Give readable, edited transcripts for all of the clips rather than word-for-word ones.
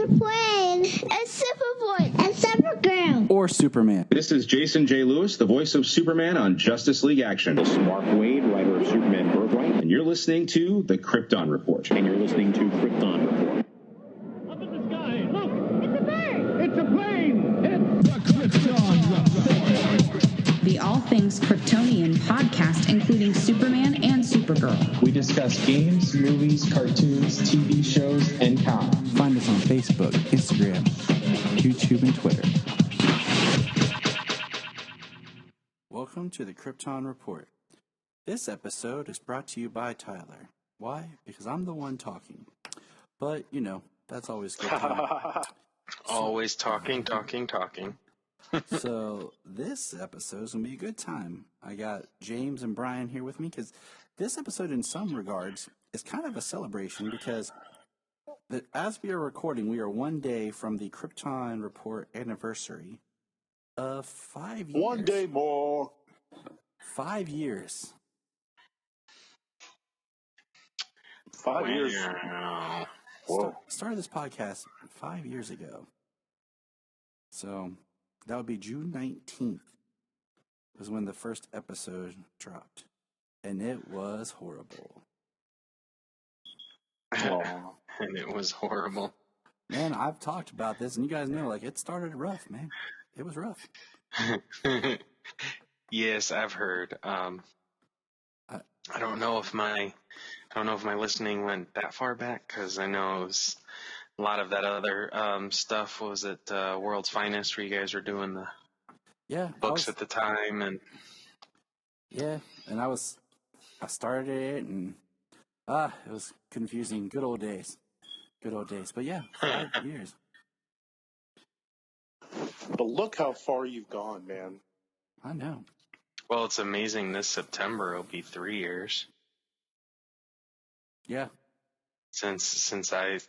plane, and Superboy, and Supergirl, or Superman. This is Jason J. Lewis, the voice of Superman on Justice League Action. This is Mark Wade, writer of Superman Birthright. And you're listening to The Krypton Report. And you're listening to Krypton Report. Up in the sky, look! it's a bird, It's a plane! It's the Krypton Report! The All Things Kryptonian podcast, including Superman and Supergirl. We discuss games, movies, cartoons, TV shows, and comics. Find us on Facebook, Instagram, YouTube, and Twitter. Welcome to the Krypton Report. This episode is brought to you by Tyler. Why? Because I'm the one talking. But, you know, that's always good. Always talking. So this episode is going to be a good time. I got James and Bryan here with me because this episode in some regards is kind of a celebration because as we are recording, we are one day from the Krypton Report anniversary of 5 years. One day more. 5 years. 5 years. Whoa. Started this podcast 5 years ago. So that would be June 19th was when the first episode dropped. And it was horrible. And it was horrible. Man, I've talked about this, and you guys know, like, it started rough, man. It was rough. Yes, I've heard. I don't know if my listening went that far back, because I know it was a lot of that other stuff was at World's Finest, where you guys were doing the books at the time, and and I started it, and it was confusing. Good old days. But yeah, 5 years. But look how far you've gone, man. I know. Well, it's amazing. This September will be 3 years. Yeah. Since I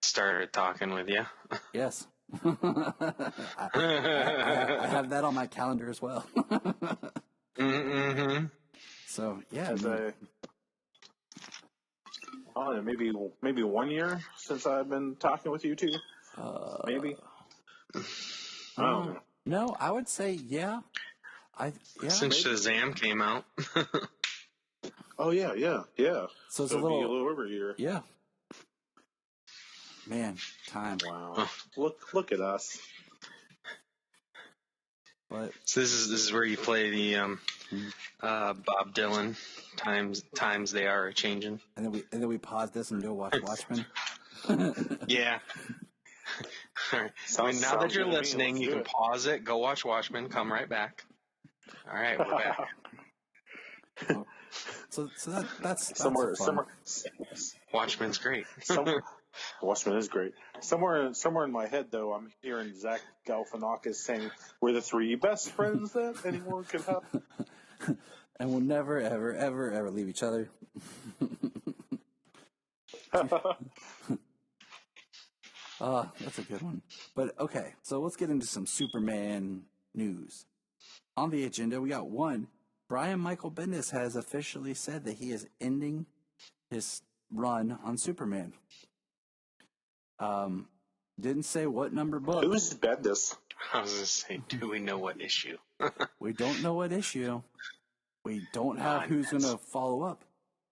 started talking with you. Yes. I have that on my calendar as well. Mm-hmm. So yeah. I don't know, maybe 1 year since I've been talking with you two. Maybe. I don't know. No, I would say yeah. Since Shazam came out. Oh yeah. So it's a a little little over a year. Yeah. Man, time. Wow. Look at us. But so this is where you play the Bob Dylan times they are changing. And then we pause this and go watch Watchmen. Yeah. All right. Now that you're listening, you can pause it, go watch Watchmen, come right back. All right, we're back. So that's somewhere. Watchmen's great. Watchmen is great. Somewhere in my head, though, I'm hearing Zach Galifianakis saying, "We're the three best friends that anyone could have." And we'll never, ever, ever, ever leave each other. That's a good one. But okay, so let's get into some Superman news. On the agenda, we got one. Bryan Michael Bendis has officially said that he is ending his run on Superman. Didn't say what number book. Who's Bendis? I was going to say, do we know what issue? We don't know what issue. We don't have who's going to follow up.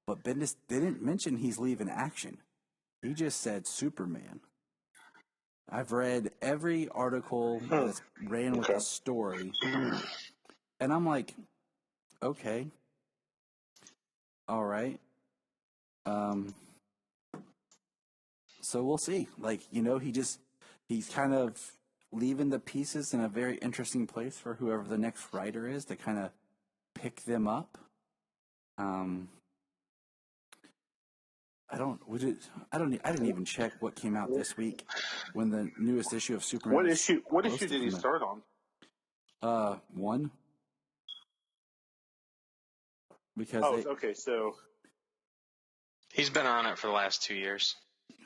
But Bendis didn't mention he's leaving Action. He just said Superman. I've read every article that's ran with the story. And I'm like, okay. All right. So we'll see. Like, you know, he's kind of leaving the pieces in a very interesting place for whoever the next writer is to kind of pick them up. I didn't even check what came out this week when the newest issue of Superman. What issue did he start on? 1. Because so he's been on it for the last 2 years.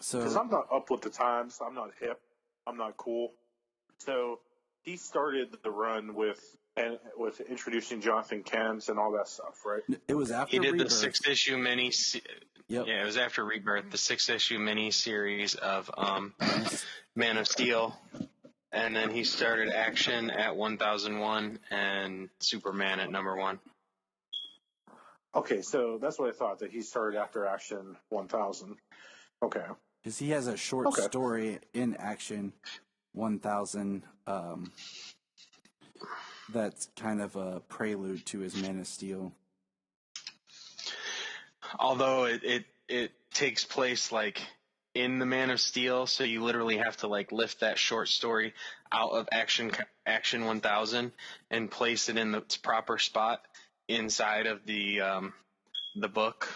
So because I'm not up with the times, I'm not hip, I'm not cool. So he started the run with introducing Jonathan Kent and all that stuff, right? It was after he did Rebirth. the 6-issue Yep. Yeah, it was after Rebirth, the 6-issue mini-series of Man of Steel. And then he started Action at 1001 and Superman at number 1. Okay, so that's what I thought, that he started after Action 1000. Okay. Because he has a short story in Action 1000 that's kind of a prelude to his Man of Steel. Although it takes place like in the Man of Steel, so you literally have to like lift that short story out of Action 1000 and place it in its proper spot inside of the book,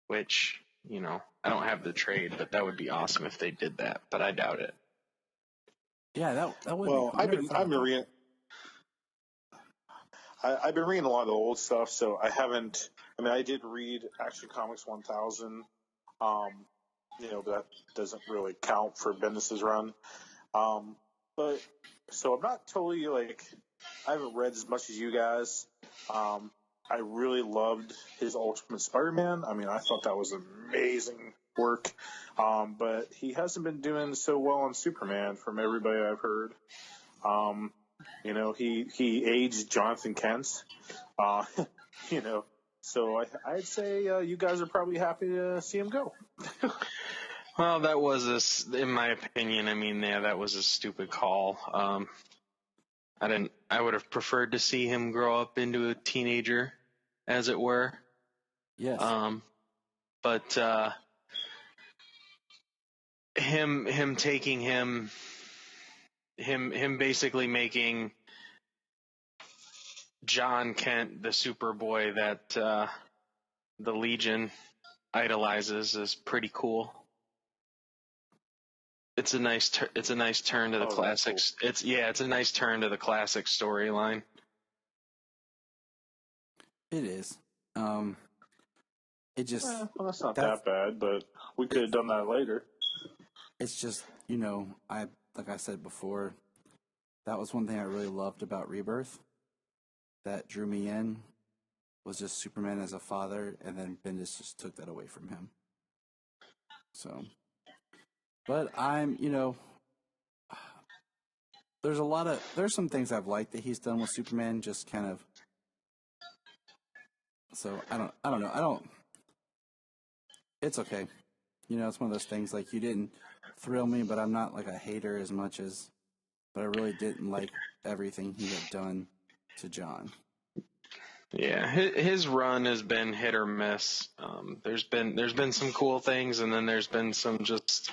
which, you know, I don't have the trade, but that would be awesome if they did that, but I doubt it. Yeah, that would be cool. I've been reading a lot of the old stuff, so I haven't. I mean, I did read Action Comics 1000. You know, that doesn't really count for Bendis's run. But so I'm not totally like, I haven't read as much as you guys. I really loved his Ultimate Spider-Man. I mean, I thought that was amazing work. But he hasn't been doing so well on Superman from everybody I've heard. You know, he aged Jonathan Kent. You know, so I'd say you guys are probably happy to see him go. Well, that was in my opinion, I mean, yeah, that was a stupid call. I would have preferred to see him grow up into a teenager, as it were. Yes. But him taking him basically making John Kent the Superboy that the Legion idolizes is pretty cool. It's a nice turn to the classics. Cool. It's a nice turn to the classic storyline. It is. It just well, that's not that bad, but we could have done that later. It's just, you know, like I said before, that was one thing I really loved about Rebirth that drew me in was just Superman as a father, and then Bendis just took that away from him. So, but you know, there's some things I've liked that he's done with Superman, just kind of. So I don't know. It's okay. You know, it's one of those things like you didn't thrill me, but I'm not like a hater as much as, but I really didn't like everything he had done to John. Yeah, his run has been hit or miss. There's been some cool things, and then there's been some just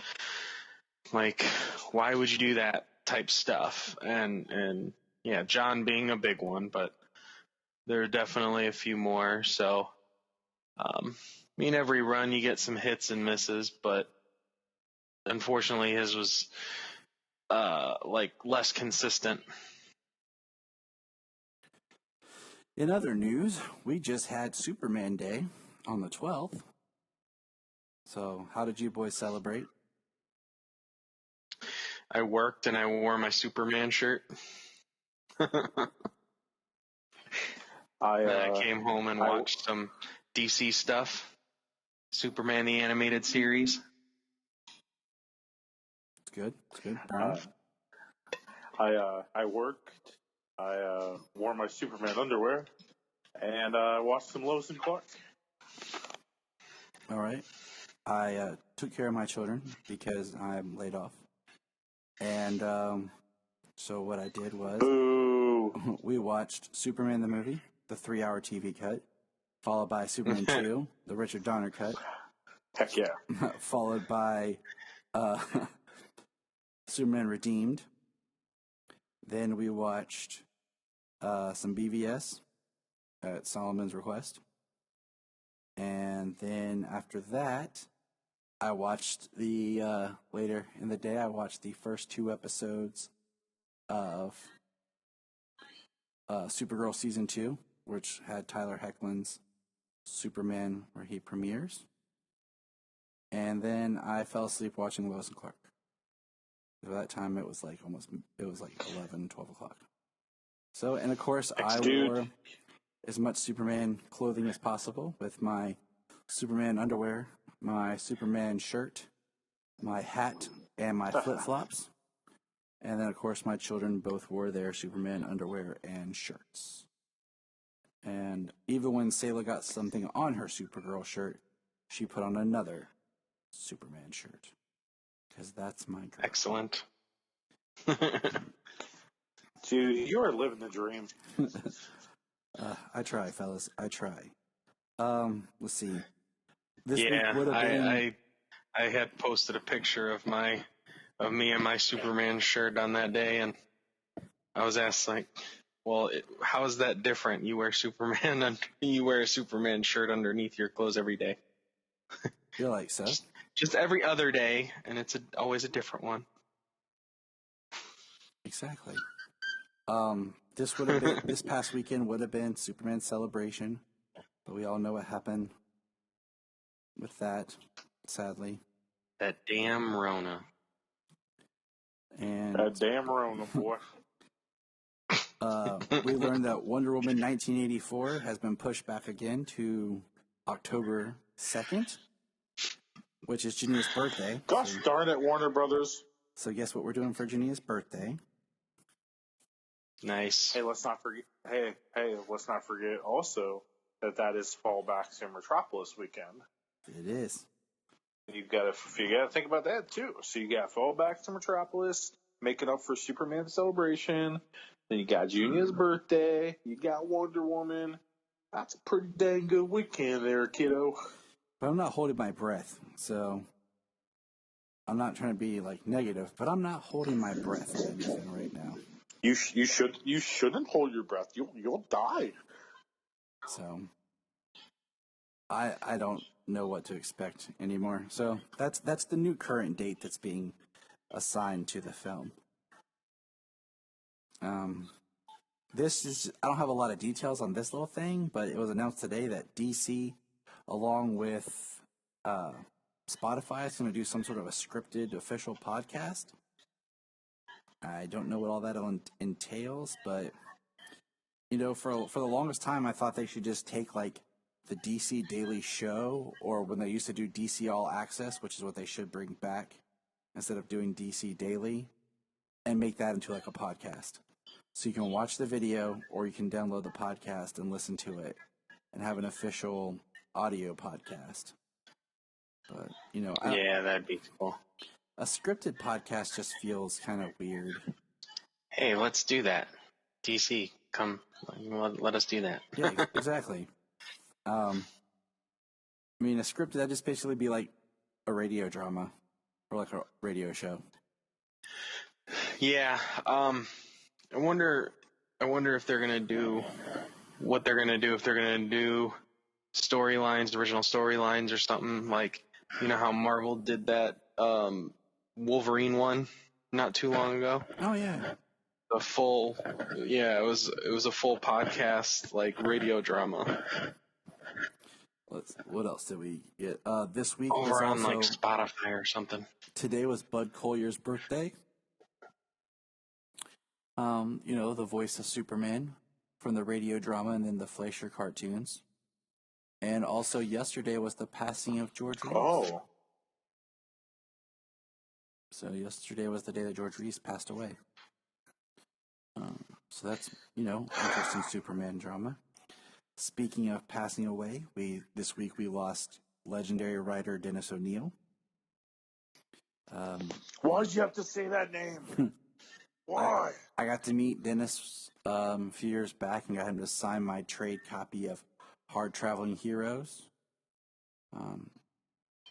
like, why would you do that type stuff? And yeah, John being a big one, but there are definitely a few more. So, I mean, every run you get some hits and misses, but unfortunately his was like less consistent. In other news, we just had Superman Day on the 12th. So, how did you boys celebrate? I worked and I wore my Superman shirt. I came home and watched some DC stuff. Superman the Animated Series. It's good. It's good. Bryan? I worked. I wore my Superman underwear, and watched some Lois and Clark. All right. I took care of my children because I'm laid off. And so what I did was we watched Superman the movie, the 3-hour TV cut, followed by Superman 2, the Richard Donner cut. Heck yeah. Followed by Superman Redeemed. Then we watched some BVS at Solomon's request. And then after that, I watched later in the day, I watched the first 2 episodes of Supergirl Season 2, which had Tyler Hoechlin's Superman, where he premieres. And then I fell asleep watching Lois and Clark. By that time, it was like 11, 12 o'clock. So, and of course, I wore as much Superman clothing as possible with my Superman underwear, my Superman shirt, my hat, and my flip-flops. And then, of course, my children both wore their Superman underwear and shirts. And even when Sayla got something on her Supergirl shirt, she put on another Superman shirt. Because that's my girl. Excellent. Dude, you are living the dream. I try, fellas. I try. Let's see. This week Yeah, would have been... I had posted a picture of me and my Superman shirt on that day, and I was asked like, well, how is that different? You wear Superman and you wear a Superman shirt underneath your clothes every day. You're like, so? Just every other day, and it's always a different one. Exactly. This would have been this past weekend would have been Superman Celebration, but we all know what happened with that, sadly. That damn Rona. And That damn Rona, boy. we learned that Wonder Woman 1984 has been pushed back again to October 2nd, which is Jania's birthday. Gosh darn it, Warner Brothers. So guess what we're doing for Jania's birthday? Nice. Hey, let's not forget. Let's not forget also that is Fallback to Metropolis weekend. It is. You gotta think about that too. So you got Fallback to Metropolis, making up for Superman Celebration. Then you got Junior's birthday. You got Wonder Woman. That's a pretty dang good weekend there, kiddo. But I'm not holding my breath, so I'm not trying to be like negative, but I'm not holding my breath on anything right now. You shouldn't hold your breath. You'll die. So I don't know what to expect anymore. So that's the new current date that's being assigned to the film. This is, I don't have a lot of details on this little thing, but it was announced today that DC, along with Spotify, is going to do some sort of a scripted official podcast. I don't know what all that entails, but you know, for the longest time, I thought they should just take like the DC Daily Show, or when they used to do DC All Access, which is what they should bring back instead of doing DC Daily, and make that into like a podcast. So you can watch the video, or you can download the podcast and listen to it, and have an official audio podcast. But you know, Yeah, that'd be cool. A scripted podcast just feels kind of weird. Hey, let's do that. DC, come, let us do that. Yeah, exactly. I mean, a scripted, that'd just basically be like a radio drama or like a radio show. Yeah. I wonder if they're gonna do what they're gonna do, if they're gonna do storylines, original storylines or something, like, you know how Marvel did that Wolverine one not too long ago. Oh yeah. It was a full podcast, like radio drama. What else did we get? This week Over was on also, like Spotify or something. Today was Bud Collier's birthday. You know, the voice of Superman from the radio drama and then the Fleischer cartoons. And also yesterday was the passing of George Reeves. Oh. So yesterday was the day that George Reeves passed away. So that's, you know, interesting Superman drama. Speaking of passing away, this week we lost legendary writer Dennis O'Neil. Why did you have to say that name? Why? I got to meet Dennis a few years back and got him to sign my trade copy of Hard Traveling Heroes.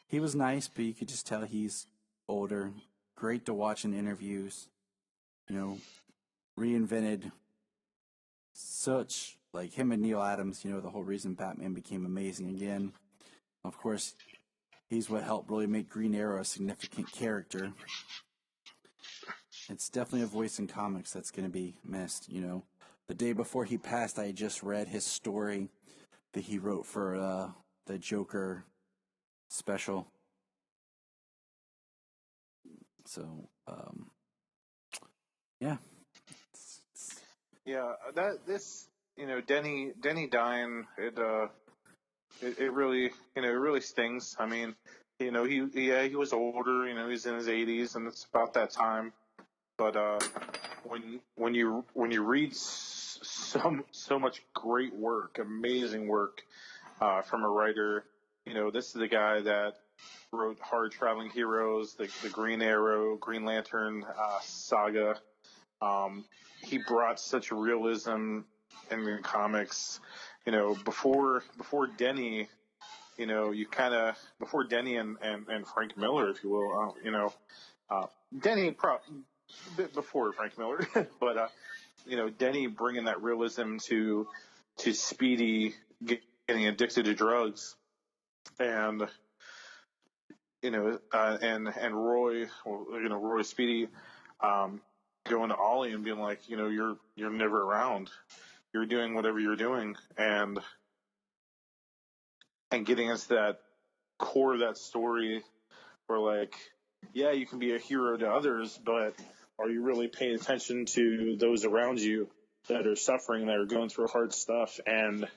He was nice, but you could just tell he's older. Great to watch in interviews. You know, reinvented such, like him and Neil Adams, you know, the whole reason Batman became amazing again. Of course, he's what helped really make Green Arrow a significant character. It's definitely a voice in comics that's going to be missed, you know. The day before he passed, I just read his story that he wrote for the Joker special. So, yeah. Yeah, Denny dying, it it really, it really stings. I mean, he was older. He's in his 80s, and it's about that time. But when you read so much great work, amazing work from a writer, this is the guy that wrote Hard Traveling Heroes, the Green Arrow, Green Lantern saga. He brought such realism in the comics. Before Denny, before Denny and Frank Miller, if you will, Denny a bit before Frank Miller, but Denny bringing that realism to Speedy getting addicted to drugs, and and Roy, Roy Speedy, going to Ollie and being like, you're never around, you're doing whatever you're doing, and getting into that core of that story, where like, yeah, you can be a hero to others, but are you really paying attention to those around you that are suffering, that are going through hard stuff? And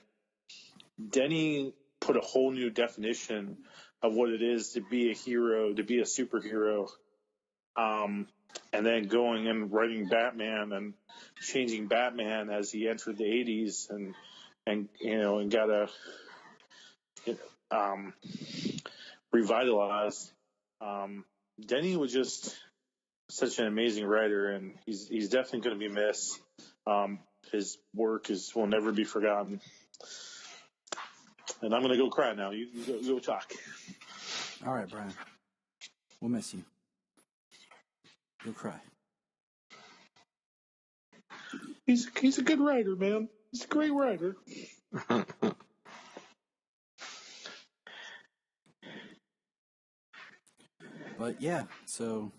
Denny put a whole new definition of what it is to be a hero, to be a superhero. And then going and writing Batman and changing Batman as he entered the 80s and got revitalized. Denny was just such an amazing writer, and he's definitely going to be missed. His work will never be forgotten. And I'm going to go cry now. You go talk. All right, Bryan. We'll miss you. You'll cry. He's a good writer, man. He's a great writer. But yeah, so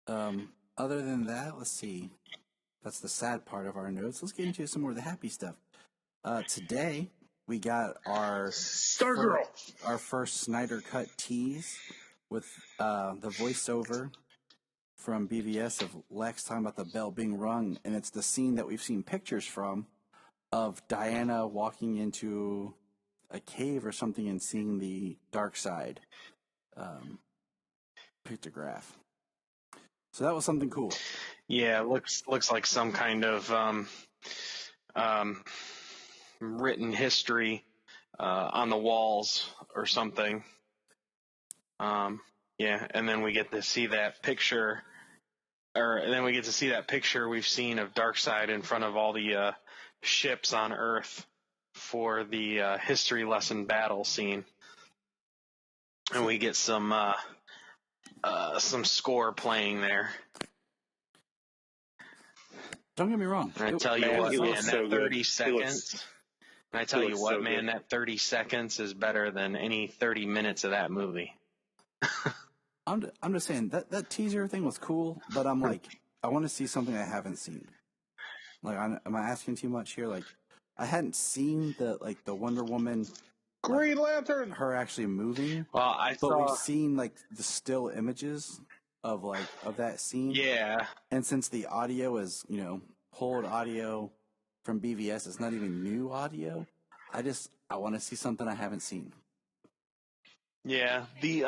other than that, let's see. That's the sad part of our notes. Let's get into some more of the happy stuff. Today we got our first Snyder Cut tease with the voiceover from BVS of Lex talking about the bell being rung, and it's the scene that we've seen pictures from of Diana walking into a cave or something and seeing the dark side pictograph. So that was something cool. Yeah, looks like some kind of written history on the walls or something. Yeah, and then we get to see that picture, we've seen of Darkseid in front of all the ships on Earth for the history lesson battle scene, and we get some score playing there. Don't get me wrong. And I tell you what, man, that 30 seconds. And I tell you what, man, that 30 seconds is better than any 30 minutes of that movie. I'm just saying that teaser thing was cool, but I'm like, I want to see something I haven't seen. Like, am I asking too much here? Like, I hadn't seen the Wonder Woman, Green Lantern, her actually moving. Well, we've seen like the still images of that scene. Yeah. And since the audio is pulled audio from BVS, it's not even new audio. I want to see something I haven't seen. Yeah. The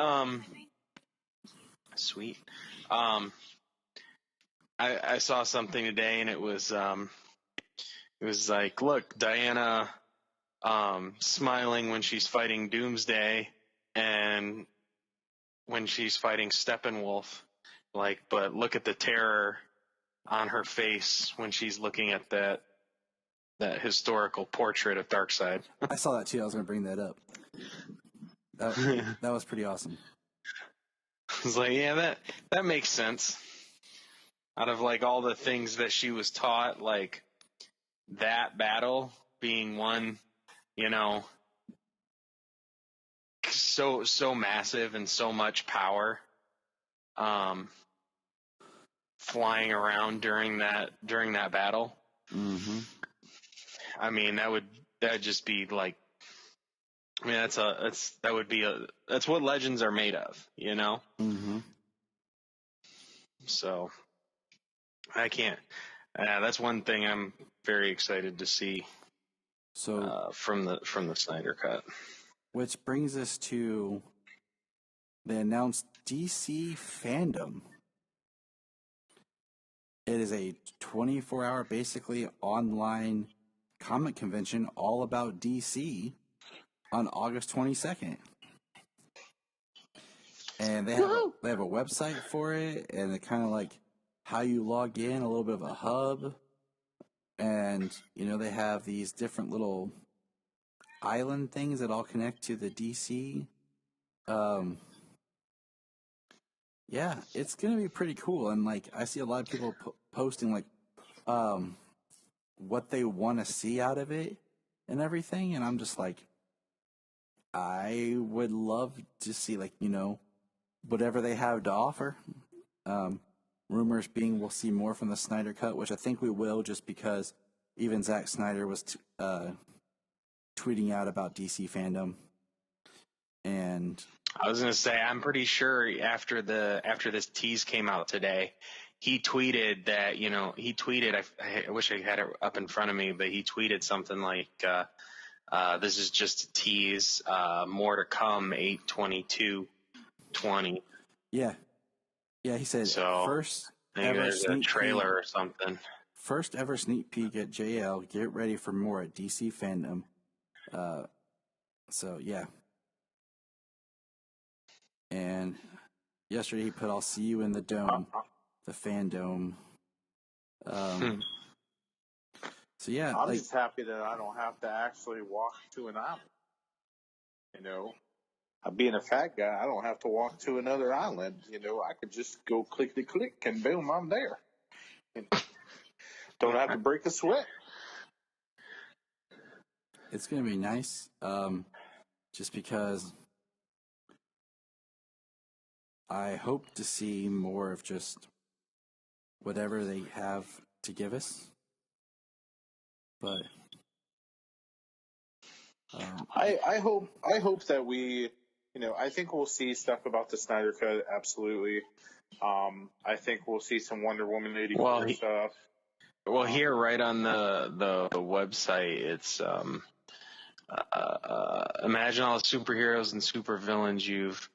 sweet. I saw something today, and it was like, look, Diana smiling when she's fighting Doomsday and when she's fighting Steppenwolf, like, but look at the terror on her face when she's looking at that historical portrait of Darkseid. I saw that too. I was going to bring that up. That was pretty awesome. It's like, yeah, that makes sense. Out of like all the things that she was taught, like that battle being one, so massive and so much power, flying around during that battle. Mm-hmm. I mean, that'd just be like, I mean, that's what legends are made of, Mm-hmm. So I can't. That's one thing I'm very excited to see. So from the Snyder Cut. Which brings us to the announced DC fandom. It is a 24-hour, basically online comic convention all about DC on August 22nd. And they have a website for it, and it kind of like how you log in, a little bit of a hub. And, they have these different little island things that all connect to the DC. Yeah, it's going to be pretty cool. And, I see a lot of people posting, what they want to see out of it and everything. And I'm just like, I would love to see, whatever they have to offer. Rumors being we'll see more from the Snyder Cut, which I think we will, just because even Zack Snyder was tweeting out about DC fandom. And I was going to say, I'm pretty sure after this tease came out today, he tweeted that, I wish I had it up in front of me, but he tweeted something like, this is just a tease, more to come, 8/22/20. Yeah. Yeah, he said first ever sneak trailer or something. First ever sneak peek at JL. Get ready for more at DC fandom. So yeah. And yesterday he put, "I'll see you in the dome," the fandom. So yeah, I'm just happy that I don't have to actually walk to an island. Being a fat guy, I don't have to walk to another island. I could just go click and boom, I'm there. Don't have to break a sweat. It's going to be nice, just because I hope to see more of just whatever they have to give us. But I hope that we, I think we'll see stuff about the Snyder Cut. Absolutely. I think we'll see some Wonder Woman 84 stuff. Well, here right on the website, it's imagine all the superheroes and supervillains you've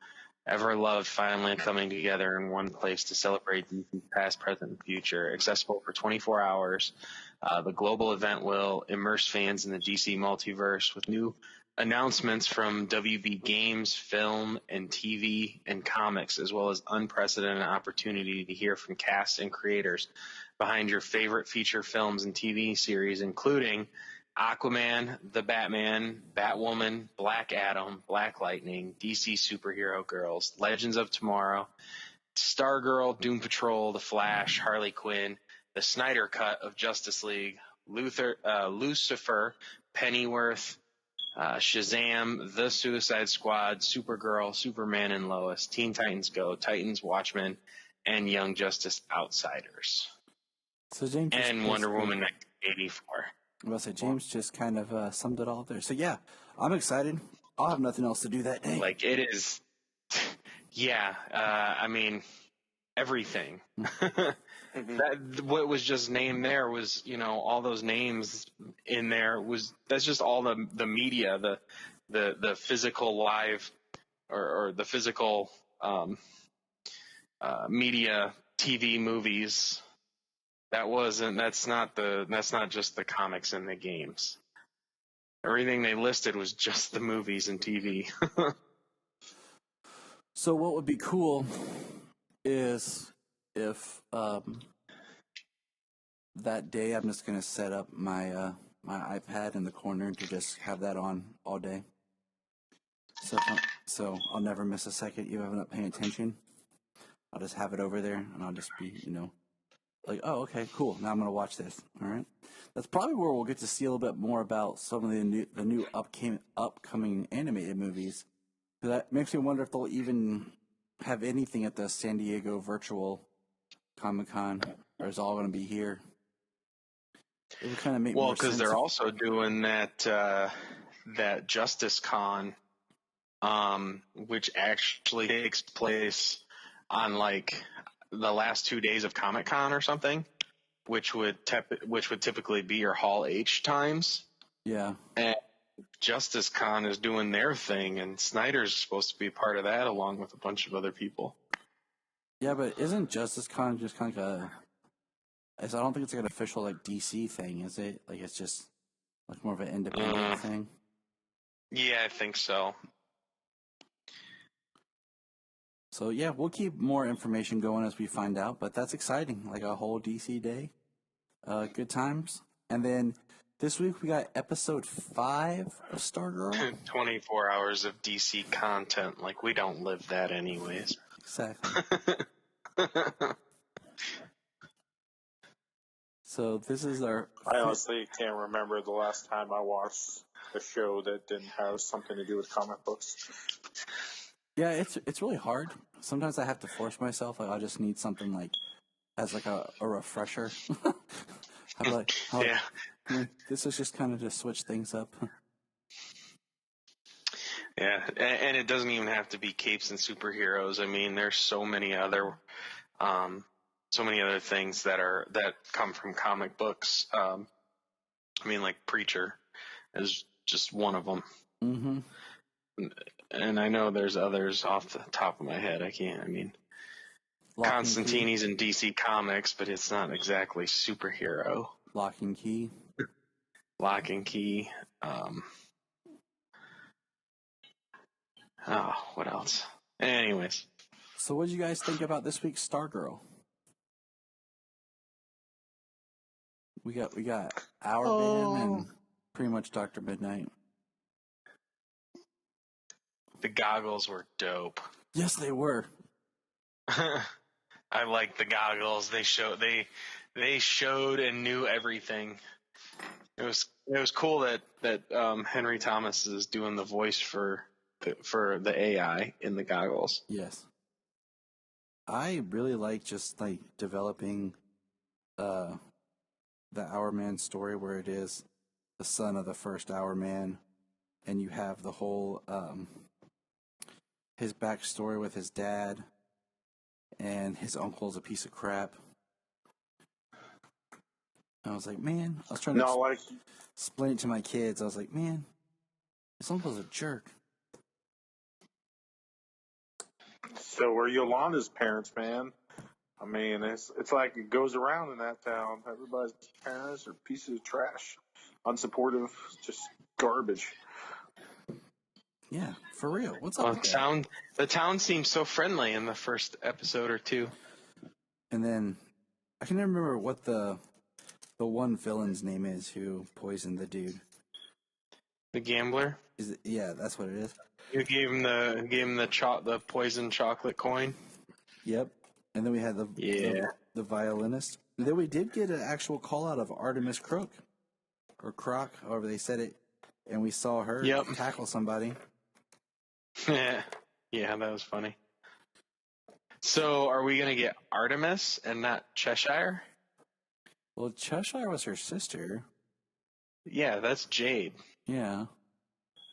ever loved finally coming together in one place to celebrate DC's past, present, and future. Accessible for 24 hours. The global event will immerse fans in the DC multiverse with new announcements from WB Games, film, and TV, and comics, as well as unprecedented opportunity to hear from cast and creators behind your favorite feature films and TV series, including Aquaman, The Batman, Batwoman, Black Adam, Black Lightning, DC Superhero Girls, Legends of Tomorrow, Stargirl, Doom Patrol, The Flash, Harley Quinn, the Snyder Cut of Justice League, Lucifer, Pennyworth, Shazam, The Suicide Squad, Supergirl, Superman and Lois, Teen Titans Go, Titans, Watchmen, and Young Justice Outsiders. So James and Wonder Woman 1984. Well, so James just kind of summed it all there. So yeah, I'm excited. I'll have nothing else to do that day. It is, yeah. I mean, everything. What was just named there was, all those names in there that's just all the media, the physical live or the physical media, TV, movies. That's not just the comics and the games. Everything they listed was just the movies and TV. So what would be cool is if that day I'm just going to set up my my iPad in the corner to just have that on all day. So I'll never miss a second. You haven't paying attention. I'll just have it over there, and I'll just be, oh, okay, cool. Now I'm going to watch this. All right. That's probably where we'll get to see a little bit more about some of the new upcoming animated movies. That makes me wonder if they'll even have anything at the San Diego Virtual Comic-Con, or is it all going to be here? It would kind of make more sense. Well, because they're also doing that Justice Con, which actually takes place on the last 2 days of Comic-Con or something, which would typically be your Hall H times. Yeah. And Justice Con is doing their thing, and Snyder's supposed to be part of that along with a bunch of other people. Yeah, but isn't Justice Con just kind of I don't think it's like an official like DC thing, is it? Like it's just like more of an independent thing. Yeah, I think so. So yeah, we'll keep more information going as we find out, but that's exciting. Like a whole DC day. Good times. And then this week we got episode 5 of Stargirl. 24 hours of DC content. Like, we don't live that anyways. Exactly. So this is our... I honestly can't remember the last time I watched a show that didn't have something to do with comic books. Yeah, it's really hard. Sometimes I have to force myself. Like I just need something like as like a refresher. Yeah. This is just kind of to switch things up. Yeah, and it doesn't even have to be capes and superheroes. I mean, there's so many other things that come from comic books. I mean, like Preacher is just one of them. Mm-hmm. And I know there's others off the top of my head. Constantine's in DC Comics, but it's not exactly superhero. Lock and Key. What else? Anyways. So what did you guys think about this week's Stargirl? We got Our Man and pretty much Dr. Midnight. The goggles were dope. Yes, they were. I like the goggles. They showed and knew everything. It was cool that Henry Thomas is doing the voice for the AI in the goggles. Yes. I really like just like developing the Our Man story where it is the son of the first Our Man, and you have the whole his backstory with his dad, and his uncle's a piece of crap. I was like, man, I was trying to explain it to my kids. I was like, man, his uncle's a jerk. So were Yolanda's parents, man? I mean, it's like it goes around in that town. Everybody's parents are pieces of trash, unsupportive, just garbage. Yeah, for real. What's up with that? The town seems so friendly in the first episode or two. And then I can never remember what the one villain's name is who poisoned the dude. The gambler? Yeah, that's what it is. You gave him the poison chocolate coin. Yep. And then we had the violinist. And then we did get an actual call out of Artemis Crook, or Croc, however they said it, and we saw her tackle somebody. Yeah, that was funny. So, are we gonna get Artemis and not Cheshire? Well, Cheshire was her sister. Yeah, that's Jade. Yeah.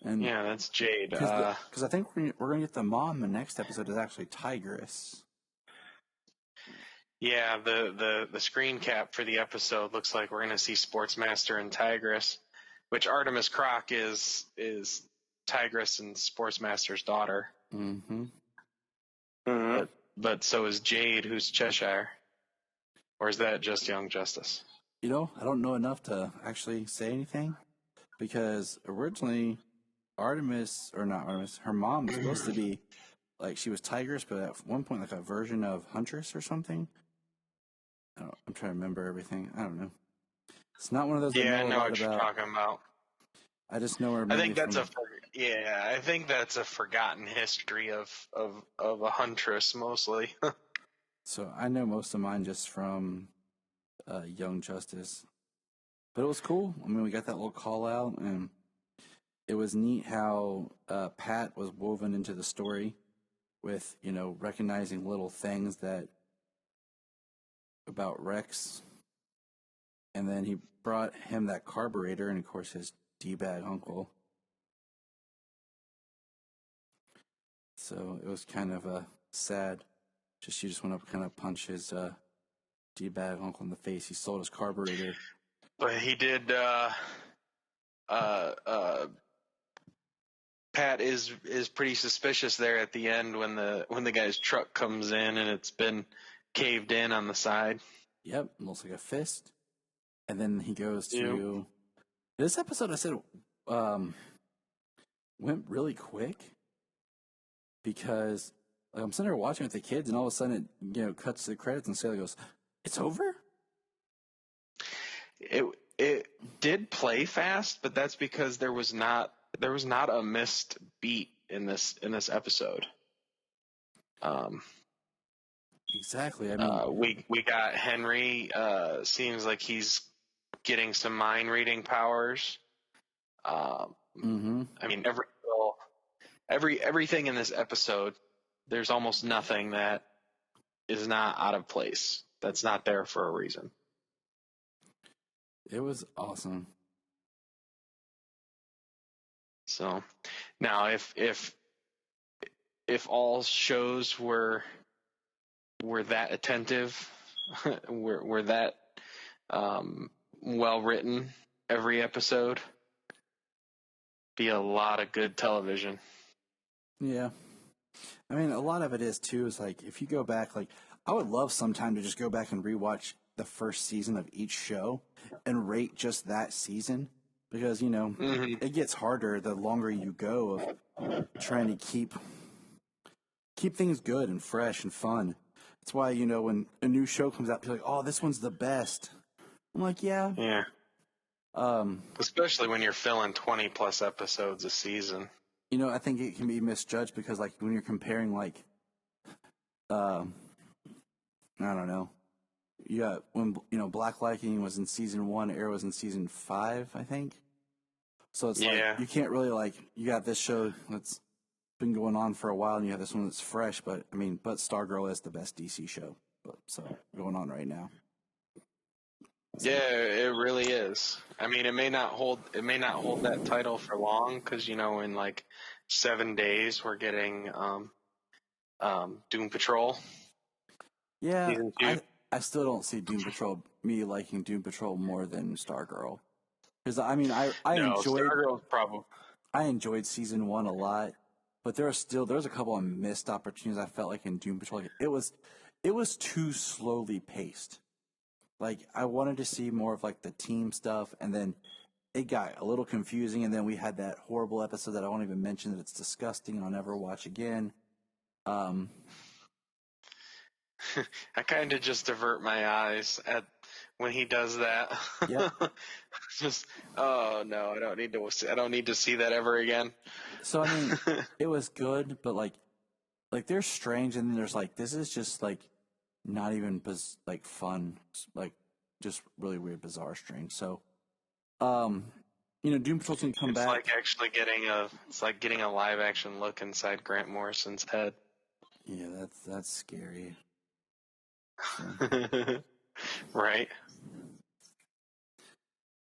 And yeah, that's Jade. Because I think we're going to get the mom. The next episode is actually Tigress. Yeah, the screen cap for the episode looks like we're going to see Sportsmaster and Tigress, which Artemis Croc is Tigress and Sportsmaster's daughter. Mm-hmm. But so is Jade, who's Cheshire. Or is that just Young Justice? I don't know enough to actually say anything, because originally her mom was supposed to be, like, she was Tigress, but at one point, like, a version of Huntress or something. I'm trying to remember everything. I don't know. It's not one of those. Yeah, I know what you're talking about. I just know her. I think that's I think that's a forgotten history of a Huntress mostly. So I know most of mine just from Young Justice, but it was cool. I mean, we got that little call out, and it was neat how Pat was woven into the story with, recognizing little things about Rex. And then he brought him that carburetor and, of course, his D-bag uncle. So it was kind of sad. You just went up and kind of punched his D-bag uncle in the face. He sold his carburetor. But he did Pat is pretty suspicious there at the end when the guy's truck comes in and it's been caved in on the side. Yep, looks like a fist. And then he goes to this episode. I said went really quick because I'm sitting there watching with the kids, and all of a sudden it cuts to the credits and Sailor goes, "It's over." It did play fast, but that's because there was not a missed beat in this episode. Exactly. I mean, we got Henry. Seems like he's getting some mind reading powers. I mean, everything in this episode, there's almost nothing that is not out of place. That's not there for a reason. It was awesome. So now, if all shows were that attentive, were that well written, every episode, be a lot of good television. Yeah. I mean, a lot of it is too, is like, if you go back, like, I would love sometime to just go back and rewatch the first season of each show and rate just that season, because, it gets harder the longer you go of trying to keep things good and fresh and fun. That's why, when a new show comes out, people are like, "Oh, this one's the best." I'm like, yeah. Yeah. Especially when you're filling 20 plus episodes a season. I think it can be misjudged because, like, when you're comparing, like, I don't know. You got when Black Lightning was in season 1, Arrow was in season 5, I think. So it's like you can't really, like, you got this show that's been going on for a while, and you have this one that's fresh. But I mean, Stargirl is the best DC show, so going on right now. So. Yeah, it really is. I mean, it may not hold that title for long because in like 7 days we're getting Doom Patrol. Yeah, I still don't see Doom Patrol, me liking Doom Patrol more than Stargirl. Because, I mean, I enjoyed Stargirl's problem. I enjoyed season 1 a lot, but there's a couple of missed opportunities I felt like in Doom Patrol. It was too slowly paced. Like, I wanted to see more of, like, the team stuff, and then it got a little confusing, and then we had that horrible episode that I won't even mention, that it's disgusting, I'll never watch again. I kind of just divert my eyes at when he does that. Yep. Just, oh no, I don't need to see that ever again. So I mean, it was good, but like there's strange, and then there's like, this is just like not even like fun, like just really weird, bizarre strange. So, Doom Patrol's gonna come back. It's like getting a live action look inside Grant Morrison's head. Yeah, that's scary. So. Right.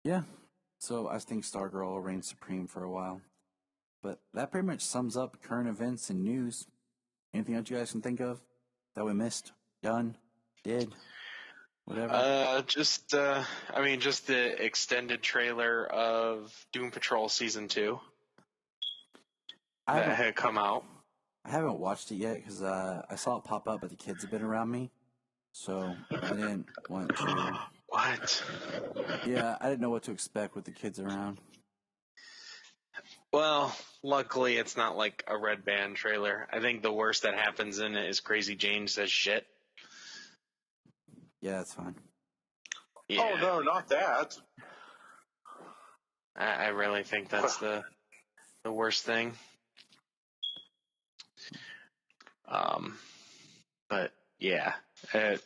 Yeah. So I think Stargirl will reign supreme for a while. But that pretty much sums up current events and news. Anything else you guys can think of that we missed, done, did, whatever? Just the extended trailer of Doom Patrol Season 2 that had come out. I haven't watched it yet because I saw it pop up, but the kids have been around me. So I didn't want to. What? Yeah, I didn't know what to expect with the kids around. Well, luckily it's not like a Red Band trailer. I think the worst that happens in it is Crazy Jane says shit. Yeah, that's fine. Yeah. Oh, no, not that. I really think that's the worst thing. But yeah, I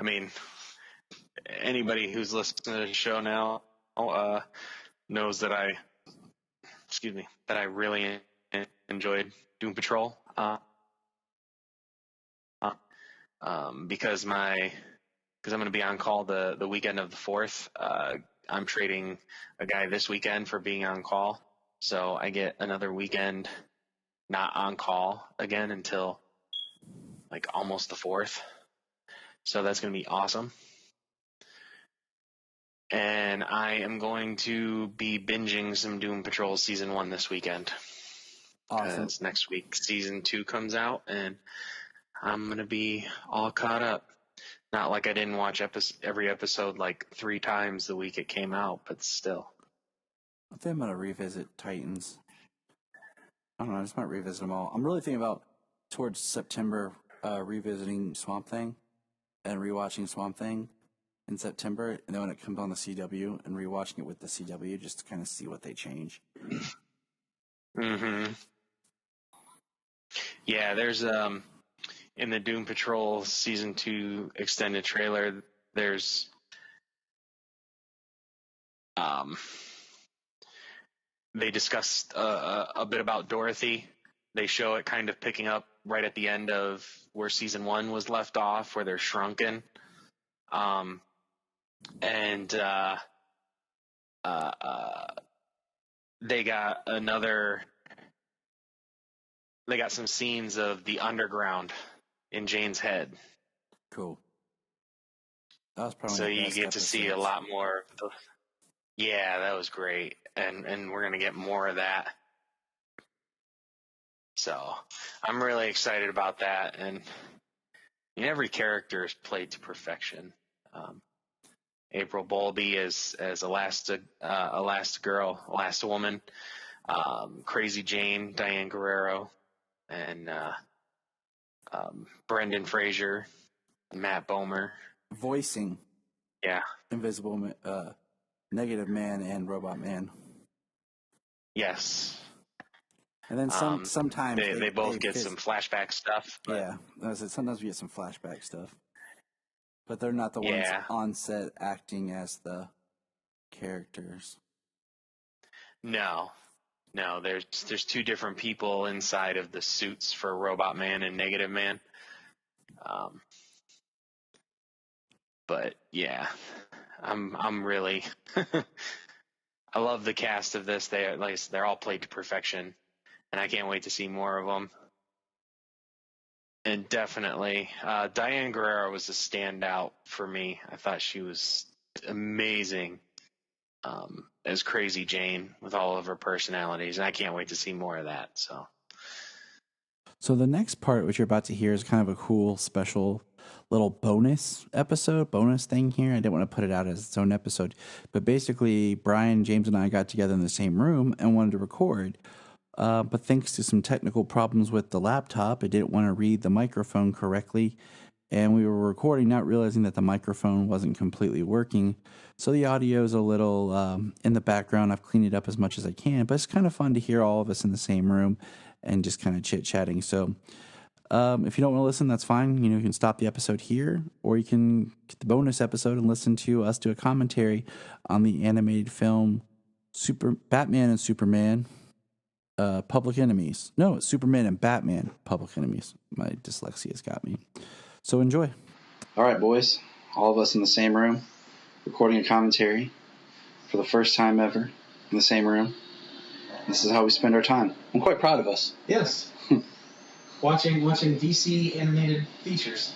mean, anybody who's listening to the show now knows that I really enjoyed Doom Patrol. Because I'm going to be on call the weekend of the 4th. I'm trading a guy this weekend for being on call, so I get another weekend not on call again until like almost the 4th. So that's going to be awesome. And I am going to be binging some Doom Patrol Season 1 this weekend. Awesome. Because next week Season 2 comes out, and I'm going to be all caught up. Not like I didn't watch every episode like 3 times the week it came out, but still. I think I'm going to revisit Titans. I don't know, I just might revisit them all. I'm really thinking about, towards September, revisiting Swamp Thing and rewatching Swamp Thing in September, and then when it comes on the CW, and rewatching it with the CW just to kind of see what they change. Mm-hmm. Yeah, there's in the Doom Patrol Season 2 extended trailer, there's they discussed a bit about Dorothy. They show it kind of picking up right at the end of where Season 1 was left off, where they're shrunken. And they got some scenes of the underground in Jane's head. Cool. That was probably so the you best get to see a episodes. lot more. Yeah, that was great, and we're gonna get more of that. So I'm really excited about that, and every character is played to perfection. April Bowlby as Elastigirl, Crazy Jane, Diane Guerrero, and Brendan Fraser, Matt Bomer. Voicing. Yeah. Invisible Negative Man and Robot Man. Yes. And then sometimes they both get some flashback stuff. Yeah, sometimes we get some flashback stuff, but they're not the ones on set acting as the characters. No, there's 2 different people inside of the suits for Robot Man and Negative Man. But yeah, I'm really I love the cast of this. They're all played to perfection, and I can't wait to see more of them. And definitely, Diane Guerrero was a standout for me. I thought she was amazing as Crazy Jane with all of her personalities, and I can't wait to see more of that. So the next part, which you're about to hear, is kind of a cool, special little bonus thing here. I didn't want to put it out as its own episode, but basically, Bryan, James, and I got together in the same room and wanted to record. But thanks to some technical problems with the laptop, it didn't want to read the microphone correctly. And we were recording, not realizing that the microphone wasn't completely working. So the audio is a little in the background. I've cleaned it up as much as I can, but it's kind of fun to hear all of us in the same room and just kind of chit-chatting. So if you don't want to listen, that's fine. You can stop the episode here, or you can get the bonus episode and listen to us do a commentary on the animated film Batman and Superman. Public Enemies. No, it's Superman and Batman, Public Enemies. My dyslexia's got me. So enjoy. All right, boys. All of us in the same room, recording a commentary for the first time ever in the same room. This is how we spend our time. I'm quite proud of us. Yes. watching DC animated features.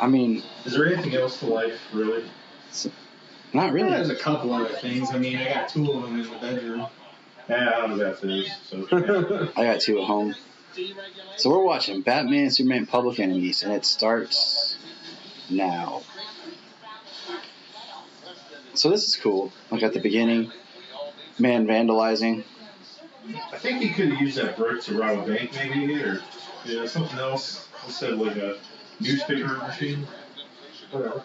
I mean... Is there anything else to life, really? Not really. There's a couple other things. I mean, I got 2 of them in the bedroom. Yeah, I was about to. So. I got 2 at home. So we're watching Batman and Superman Public Enemies, and it starts now. So this is cool. Like at the beginning, man vandalizing. I think he could have used that brick to rob a bank, maybe, or something else instead of like a newspaper machine. Whatever.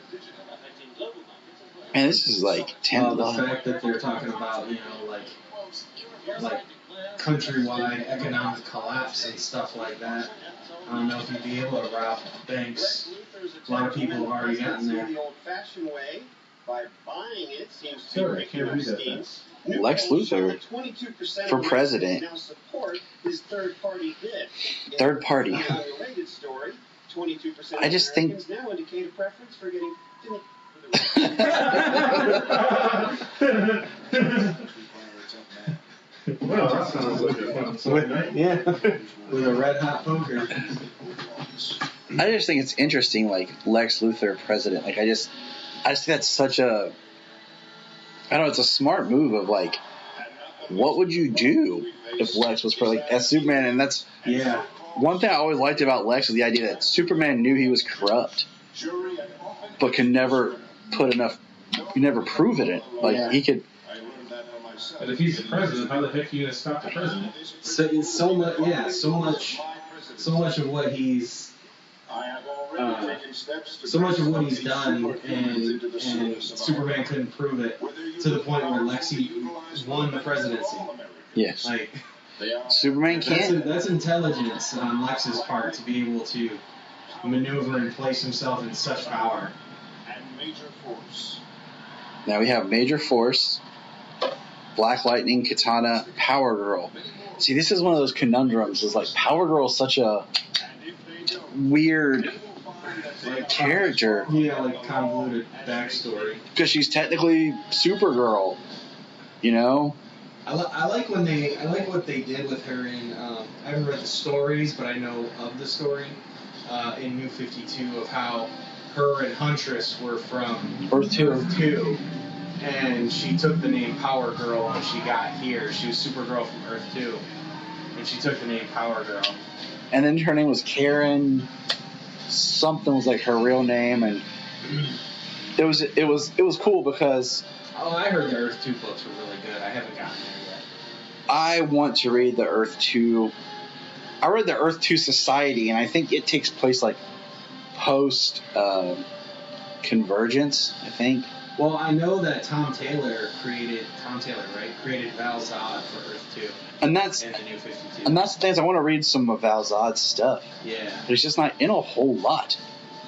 Man, this is like 10 the fact that they're talking about, like countrywide economic collapse and stuff like that. I don't know if you'd be able to rob banks. A lot of people have already gotten there. Sorry, I can't read that. Lex Luthor for president. Third party. I just think. Well, that sounds like a fun night. Yeah, with a red hot poker. I just think it's interesting, like Lex Luthor president. Like I just think that's such a I don't know, it's a smart move of like, what would you do if Lex was as Superman? And that's one thing I always liked about Lex is the idea that Superman knew he was corrupt, but can never prove it. Like he could. But if he's the president, how the heck are you gonna stop the president? So much of what he's done, and Superman couldn't prove it to the point where Lexi won the presidency. Yes. Like Superman can't. That's intelligence on Lex's part to be able to maneuver and place himself in such power. Now we have Major Force, Black Lightning, Katana, Power Girl. See, this is one of those conundrums. Is like Power Girl is such a weird character. Yeah, like convoluted backstory. Because she's technically Supergirl, you know. I like what they did with her in. I haven't read the stories, but I know of the story in New 52 of how her and Huntress were from Earth 2. And she took the name Power Girl when she got here. She was Supergirl from Earth 2, and she took the name Power Girl. And then her name was Karen. Something was like her real name, and it was cool because. Oh, I heard the Earth 2 books were really good. I haven't gotten there yet. I want to read the Earth 2. I read the Earth 2 Society, and I think it takes place like post Convergence. I think. Well, I know that Tom Taylor, created Val Zod for Earth 2. And that's and the New 52. And that's the thing is I want to read some of Val Zod's stuff. Yeah. But it's just not in a whole lot.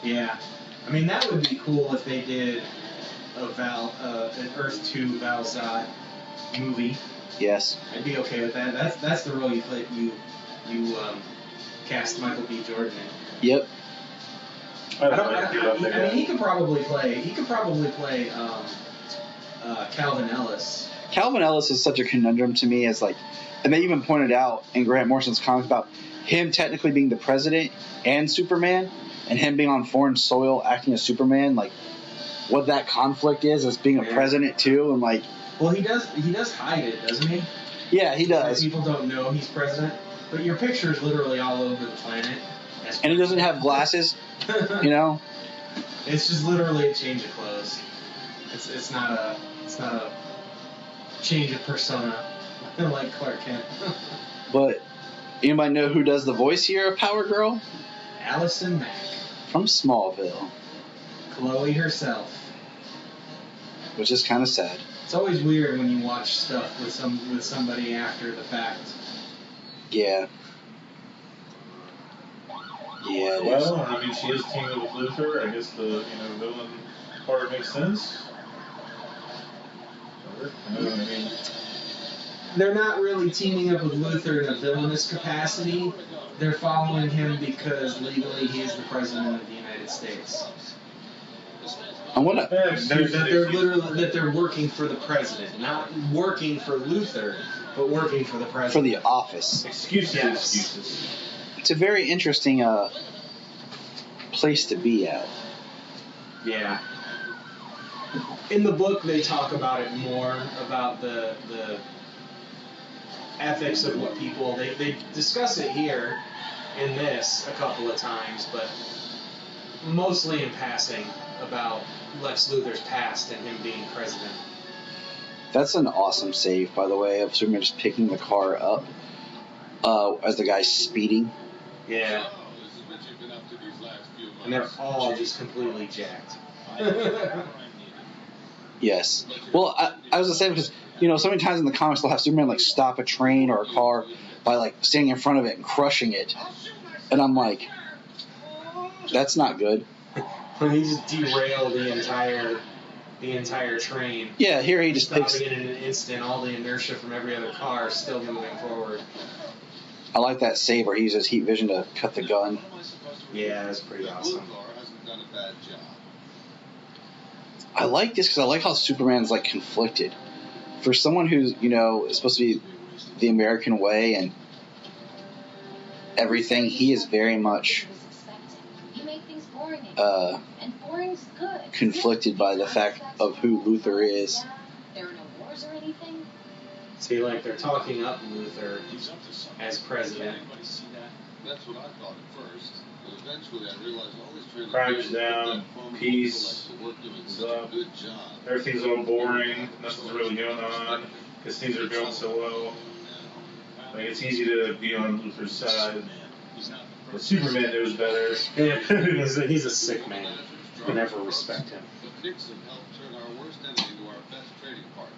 Yeah. I mean, that would be cool if they did an Earth 2 Val Zod movie. Yes. I'd be okay with that. That's the role you play. You cast Michael B. Jordan in. Yep. I mean, he could probably play Calvin Ellis. Calvin Ellis is such a conundrum to me as like, and they even pointed out in Grant Morrison's comics about him technically being the president and Superman, and him being on foreign soil acting as Superman, like what that conflict is as being a president too, and like. Well, he does hide it, doesn't he? Yeah, he does. People don't know he's president, but your picture is literally all over the planet. And he doesn't have glasses, you know. It's just literally a change of clothes. It's not a change of persona like Clark Kent. But anybody know who does the voice here of Power Girl? Allison Mack from Smallville. Chloe herself. Which is kind of sad. It's always weird when you watch stuff with somebody after the fact. Yeah. Yeah. Well, I mean, she is teaming with Luthor. I guess the villain part makes sense. I mean, they're not really teaming up with Luthor in a villainous capacity. They're following him because legally he is the president of the United States. And what they're working for the president, not working for Luthor, but working for the president. For the office. Excuses. It's a very interesting place to be at. Yeah. In the book, they talk about it more, about the ethics of what people... They discuss it here in this a couple of times, but mostly in passing about Lex Luthor's past and him being president. That's an awesome save, by the way, of Superman just picking the car up as the guy's speeding. Yeah. And they're all just completely jacked. Yes. Well, I was the same because, so many times in the comics they'll have Superman like stop a train or a car by like standing in front of it and crushing it. And I'm like, that's not good. He just derailed the entire train. Yeah, here he just stopping picks it in an instant, all the inertia from every other car still moving forward. I like that save where he uses heat vision to cut the gun. Yeah, that's pretty awesome. I like this because I like how Superman's like conflicted. For someone who's, is supposed to be the American way and everything, he is very much conflicted by the fact of who Luthor is There are no wars or anything? See, like, they're talking up Luther as president. That's what I thought at first. But eventually I realized all this crime is down, peace is up, everything's all boring, nothing's really going on, because things are going so well. Like, it's easy to be on Luther's side. But Superman knows better. Yeah, he's a sick man. You can never respect him. Nixon helped turn our worst enemy into our best trading partner.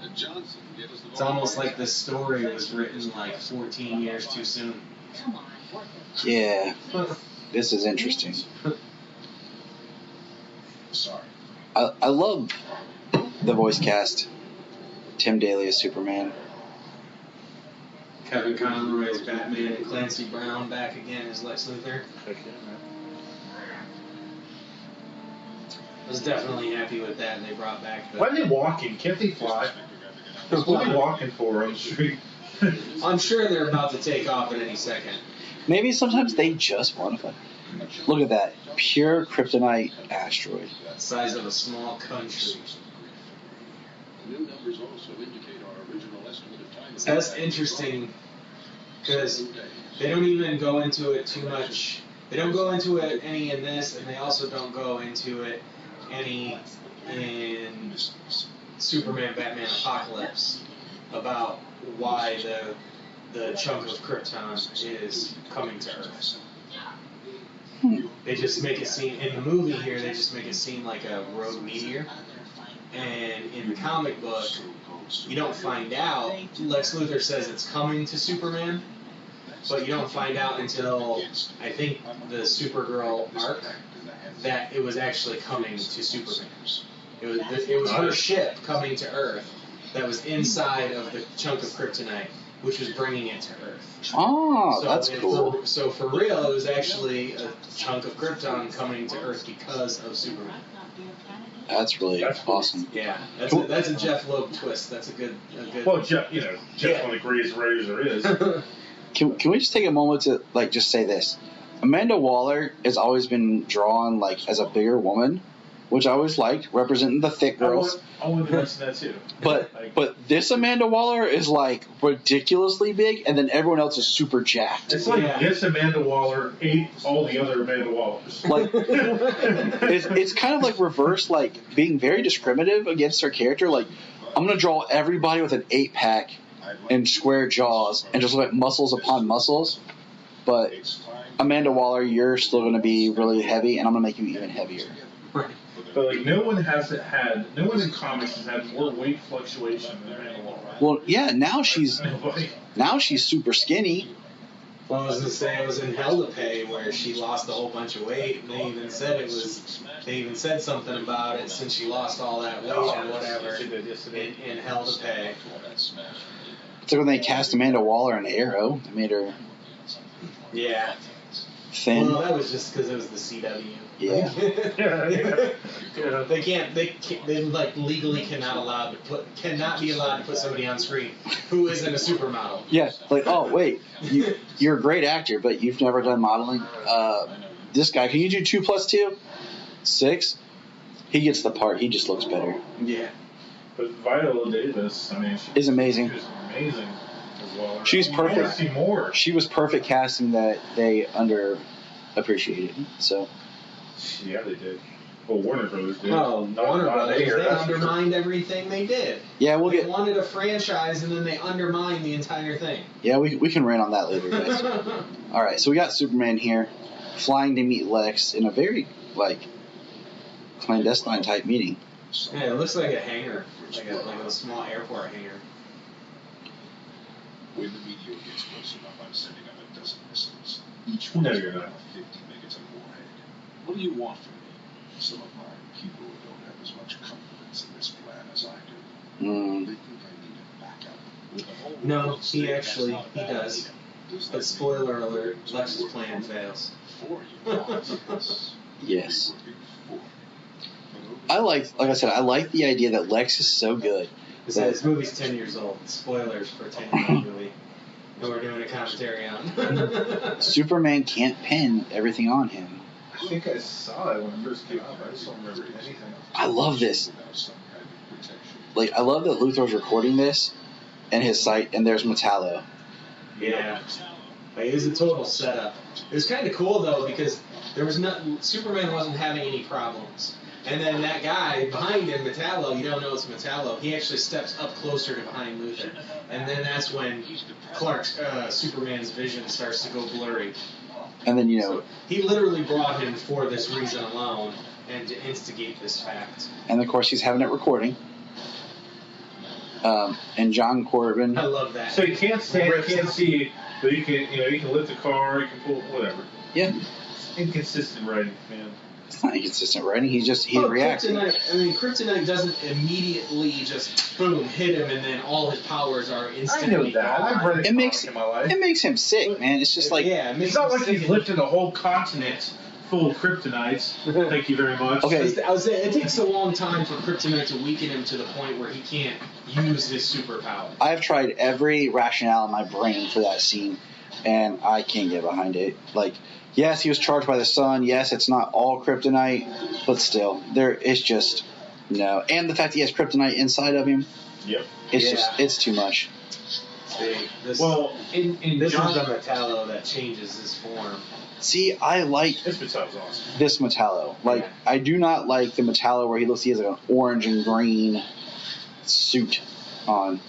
And Johnson gave us the It's almost like this story was written like 14 years too soon. Come on, work it. Yeah. This is interesting. Sorry. I love the voice cast. Tim Daly as Superman. Kevin Conroy as Batman and Clancy Brown back again as Lex Luthor. I was definitely happy with that, and they brought back the... Why are they walking? Can't they fly? What are they walking for on the street? I'm sure they're about to take off at any second. Maybe sometimes they just want to fly. Look at that. Pure kryptonite asteroid. The size of a small country. The new numbers also indicate our original estimate of time. That's interesting, because they don't even go into it too much. They don't go into it any in this, and they also don't go into it any in Superman, Batman, Apocalypse about why the chunk of Krypton is coming to Earth. They just make it seem, in the movie here, they just make it seem like a rogue meteor. And in the comic book, you don't find out. Lex Luthor says it's coming to Superman, but you don't find out until, I think, the Supergirl arc, that it was actually coming to Superman. It was her ship coming to Earth that was inside of the chunk of kryptonite, which was bringing it to Earth. Oh, so that's cool. So for real, it was actually a chunk of Krypton coming to Earth because of Superman. That's really awesome. Yeah, that's a Jeff Loeb twist. That's a good. Well, Jeff, one of the greatest writers there is. Can we just take a moment to just say this? Amanda Waller has always been drawn as a bigger woman, which I always liked, representing the thick girls. I wanted to mention that too. But this Amanda Waller is ridiculously big, and then everyone else is super jacked. It's this Amanda Waller ate all the other Amanda Wallers. It's kind of reverse, being very discriminative against her character. I'm gonna draw everybody with an 8-pack and square jaws, and just muscles upon muscles. But Amanda Waller, you're still gonna be really heavy, and I'm gonna make you even heavier. But no one in comics has had more weight fluctuation than Amanda Waller. Well, yeah, now she's super skinny. Well, I was gonna say it was in Hell to Pay where she lost a whole bunch of weight, and they even said something about it since she lost all that weight or whatever in Hell to Pay. It's like when they cast Amanda Waller in Arrow, they made her thin. Well, that was just because it was the CW. Yeah. They legally cannot be allowed to put somebody on screen who isn't a supermodel. Yeah, oh wait, you're a great actor, but you've never done modeling. This guy, can you do 2 + 2? 6. He gets the part. He just looks better. Yeah. But Viola Davis, is amazing. She's amazing as well. She's perfect. I want to see more. She was perfect casting that they underappreciated. So. Yeah, they did. Well, Warner Brothers did. Well, Warner Brothers, they undermined everything they did. Yeah, they wanted a franchise, and then they undermined the entire thing. Yeah, we can rant on that later, guys. All right, so we got Superman here, flying to meet Lex in a very, clandestine type meeting. Yeah, it looks like a hangar, like a small airport hangar. When the meteor gets close enough, I'm sending up a dozen missiles. Each one is about 50 megatons warhead. What do you want from me? Some of my people don't have as much confidence in this plan as I do. They think I need a backup. No, he does. But spoiler alert, Lex's plan fails. Yes. I like I said, I like the idea that Lex is so good. This movie's 10 years old. Spoilers for a 10-year-old movie. And we're doing a commentary on. Superman can't pin everything on him. I think I saw it when it first came out, but I just don't remember anything. I love this. I love that Luthor's recording this in his site, and there's Metallo. Yeah. Like, it was a total setup. It was kind of cool, though, because there was Superman wasn't having any problems. And then that guy behind him, Metallo, you don't know it's Metallo, he actually steps up closer to behind Luthor. And then that's when Superman's vision starts to go blurry. And then, So he literally brought him for this reason alone and to instigate this fact. And, of course, he's having it recording. And John Corbin. I love that. So you can't see, but you can lift the car, you can pull whatever. Yeah. Inconsistent writing, man. It's not inconsistent writing. He reacts. Kryptonite doesn't immediately just boom hit him, and then all his powers are instantly. I know that. I've read it makes in my life. It makes him sick, man. It's just like it's not like he's lifted a whole continent full of kryptonites. Thank you very much. Okay. I was saying, it takes a long time for kryptonite to weaken him to the point where he can't use his superpower. I've tried every rationale in my brain for that scene, and I can't get behind it. Like, yes, he was charged by the sun. Yes, it's not all kryptonite, but still, it's just no. And the fact he has kryptonite inside of him. Yep. It's too much. This is the Metallo that changes his form. See, I like this Metallo's awesome. This Metallo. Like, I do not like the Metallo where he has like an orange and green suit on.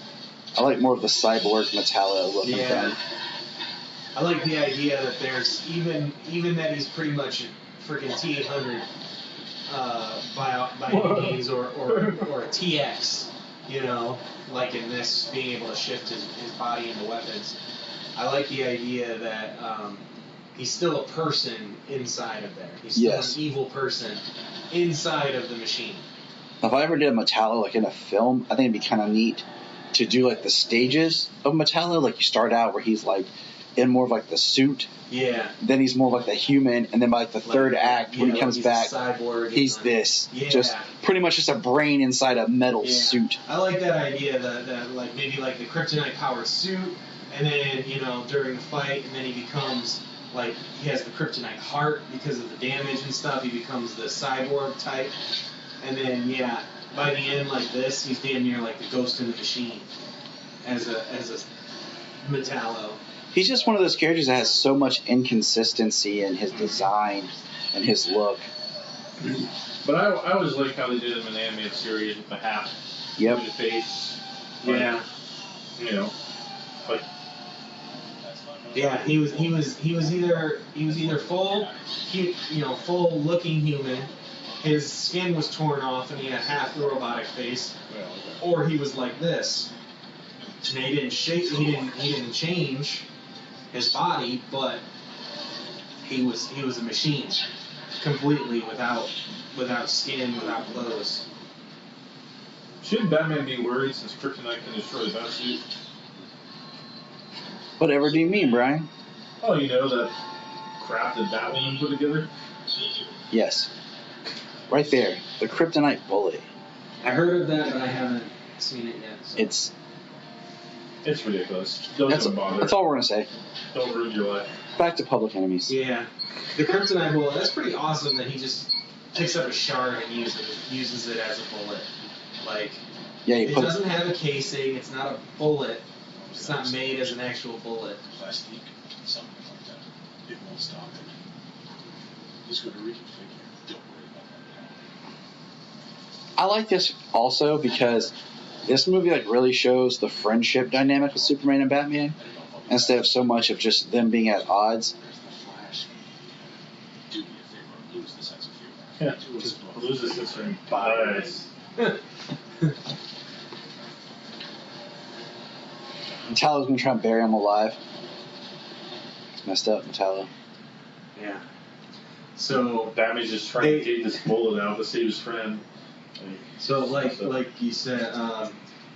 I like more of the cyborg Metallo looking thing. I like the idea that there's even that he's pretty much freaking T-800 by any means or a TX, like in this, being able to shift his body into weapons. I like the idea that he's still a person inside of there. He's still an evil person inside of the machine. If I ever did a Metallo like in a film, I think it'd be kind of neat to do like the stages of Metallo. Like you start out where he's like in more of like the suit. Yeah. Then he's more like the human, and then by like the third act when he comes back, he's this. Just pretty much just a brain inside a metal suit. I like that idea that like maybe like the kryptonite powered suit, and then during the fight, and then he becomes like he has the kryptonite heart because of the damage and stuff. He becomes the cyborg type, and then by the end like this, he's damn near like the Ghost in the Machine as a Metallo. He's just one of those characters that has so much inconsistency in his design and his look. But I always like how they did him in the animated series with the half face. Yeah. Like. Yeah, he was either full looking human. His skin was torn off and he had half the robotic face, or he was like this. And he didn't change his body, but he was a machine, completely without skin, without clothes. Shouldn't Batman be worried since kryptonite can destroy the Batsuit? Whatever do you mean, Brian? Oh, that crap that Batwoman put together? Yes. Right there. The kryptonite bullet. I heard of that, but I haven't seen it yet. So. It's ridiculous. Don't even bother. That's all we're going to say. Don't ruin your life. Back to Public Enemies. Yeah. The kryptonite bullet, that's pretty awesome that he just picks up a shard and uses it as a bullet. Like, it doesn't have a casing, it's not a bullet. It's not made as an actual bullet. Plastic, something like that. It won't stop it. He's going to reconfigure. Don't worry about that. I like this also because this movie really shows the friendship dynamic with Superman and Batman instead of so much of just them being at odds. Do me a favor and lose the sense of humor. Yeah, just lose the sense of humor. Metallo's gonna try and bury him alive. It's messed up, Metallo. Yeah. So Batman's just trying to take this bullet out to save his friend. So like you said,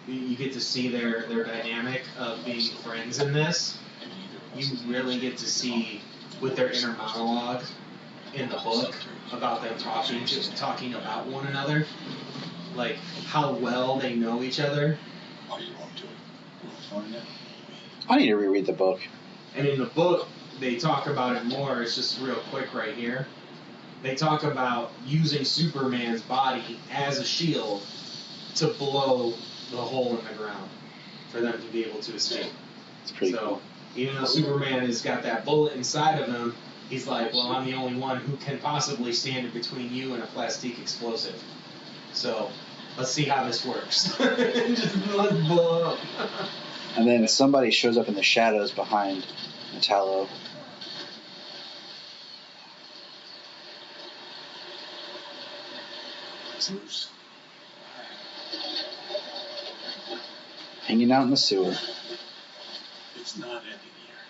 you get to see their dynamic of being friends in this. You really get to see with their inner monologue in the book about them talking about one another, like how well they know each other. I need to reread the book. And in the book, they talk about it more. It's just real quick right here. They talk about using Superman's body as a shield to blow the hole in the ground for them to be able to escape. It's pretty cool. Even though Superman has got that bullet inside of him, he's like, well, I'm the only one who can possibly stand in between you and a plastic explosive. So let's see how this works. Just let's blow up. And then somebody shows up in the shadows behind Metallo. Bruce. Hanging out in the sewer. It's not ending here.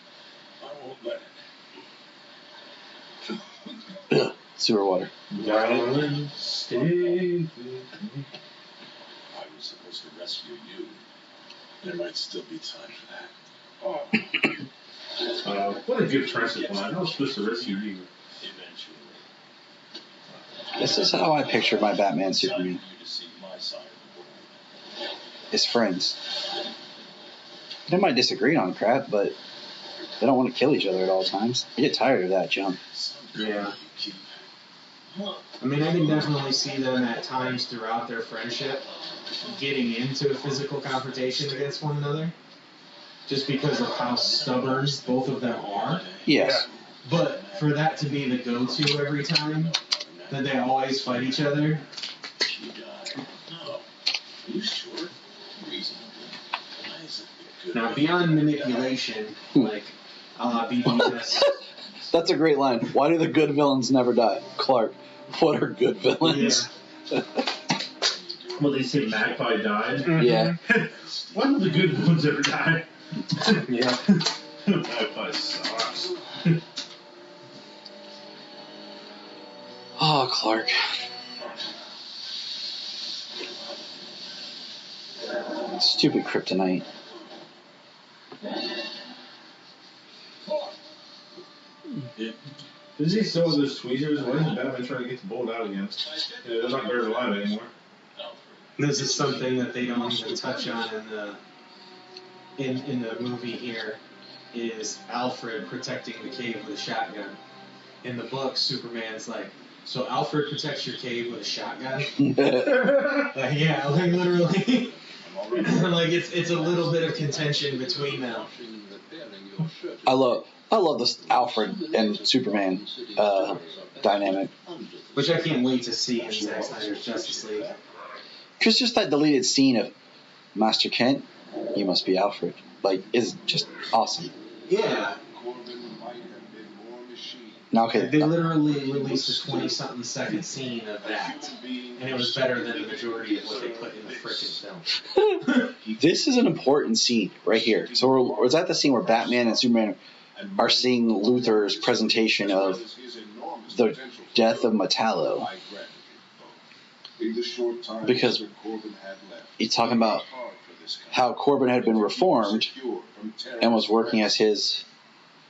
I won't let it. Sewer water. Darling, stay with me. I was supposed to rescue you. There might still be time for that. What a good friendship line. I was supposed to rescue you. Eventually. This is how I pictured my Batman Superman. You to see my side of the world. His friends. They might disagree on crap, but they don't want to kill each other at all times. I get tired of that junk. Yeah. I mean, I can definitely see them at times throughout their friendship getting into a physical confrontation against one another, just because of how stubborn both of them are. Yes. But for that to be the go-to every time, that they always fight each other. She died. No. Are you sure? Reasonable. Why is it good? Now, beyond manipulation, like BBS. That's a great line. Why do the good villains never die? Clark, what are good villains? Yeah. Well, they say Magpie died. Yeah. Why do the good ones ever die? Yeah. Magpie sucks. Oh, Clark. Stupid kryptonite. Yeah. Does he still have those tweezers? Why isn't Batman trying to get the bolt out again? Yeah, they're not buried alive anymore. This is something that they don't even touch on in the movie here, is Alfred protecting the cave with a shotgun. In the book, Superman's like, so Alfred protects your cave with a shotgun? Yeah, like literally. Like it's a little bit of contention between them. I love this Alfred and Superman dynamic. Which I can't wait to see in Zack Snyder's Justice League. Because just that deleted scene of Master Kent, you must be Alfred, like, is just awesome. Yeah. Now, okay. They literally released a 20-something second scene of that, and it was better than the majority of what they put in the frickin' film. This is an important scene right here. So we're at the scene where Batman and Superman are seeing Luthor's presentation of the death of Metallo. Because he's talking about how Corbin had been reformed and was working as his...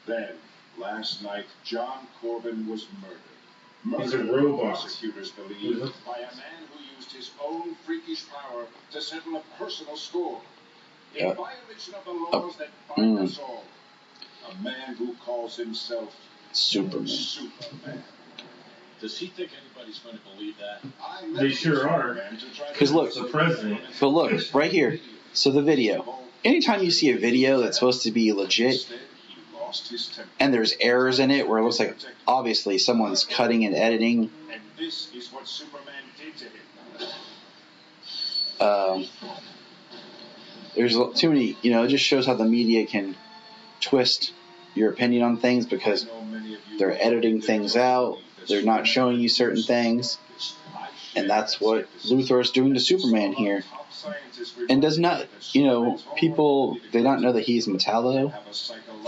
Then, last night, John Corbin was murdered. He's a robot. Prosecutors believe by a man who used his own freakish power to settle a personal score. In violation of the laws that bind us all. A man who calls himself Superman. Does he think anybody's going to believe that? They sure are. Because look, the president. But look, right here. So the video. Anytime you see a video that's supposed to be legit, and there's errors in it where it looks like obviously someone's cutting and editing. And this is what Superman did to him. There's too many, it just shows how the media can twist your opinion on things because they're editing things out, they're not showing you certain things, and that's what Luthor is doing to Superman here. And does not, people, they don't know that he's Metallo,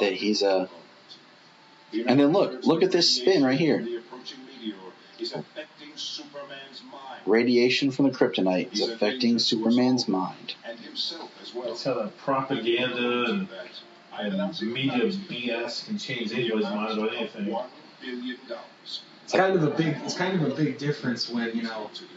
that he's a... And then look at this spin right here. Radiation from the kryptonite is affecting Superman's mind. That's how the propaganda and media BS can change anybody's mind about anything. It's kind of a big difference when,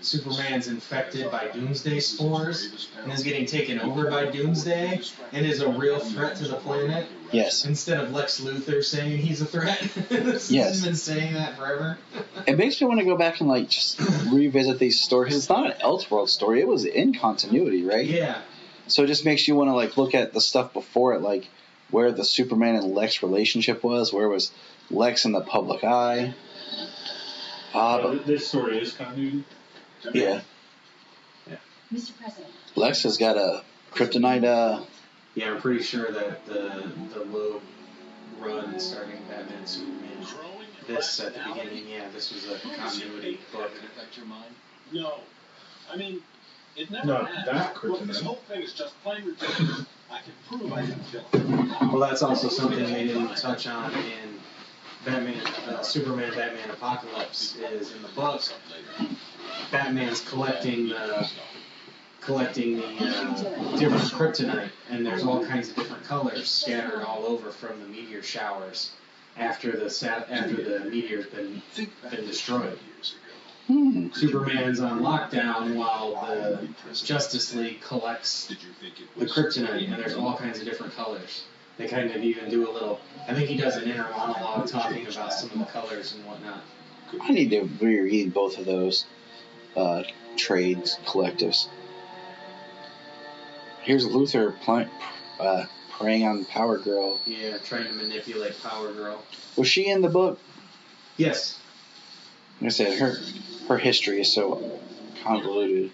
Superman's infected by doomsday spores and is getting taken over by doomsday and is a real threat to the planet, Yes. Instead of Lex Luthor saying he's a threat. Yes. He's been saying that forever. It makes me want to go back and like just revisit these stories. It's not an Elseworld story. It was in continuity, right? Yeah. So it just makes you want to like look at the stuff before it, like where the Superman and Lex relationship was, where was Lex in the public eye. This story is continuity. Yeah. Mr. President. Lex has got a kryptonite. Yeah, I'm pretty sure that the Loeb run starting Batman and Superman. This at the beginning, this was a continuity book. No. I mean, it never Not has. that kryptonite. Look, this whole thing is just plain ridiculous. I can prove I didn't kill him. Well, that's also something they didn't touch on in Superman, Batman Apocalypse, is in the book. Batman's collecting the different kryptonite, and there's all kinds of different colors scattered all over from the meteor showers after the meteor's been destroyed. Superman's on lockdown while the Justice League collects the kryptonite, and there's all kinds of different colors. They kind of even do a little. I think he does an inner monologue talking about some of the colors and whatnot. I need to reread both of those trades collectives. Here's Luthor preying on Power Girl. Yeah, trying to manipulate Power Girl. Was she in the book? Yes. Like I said, her history is so convoluted.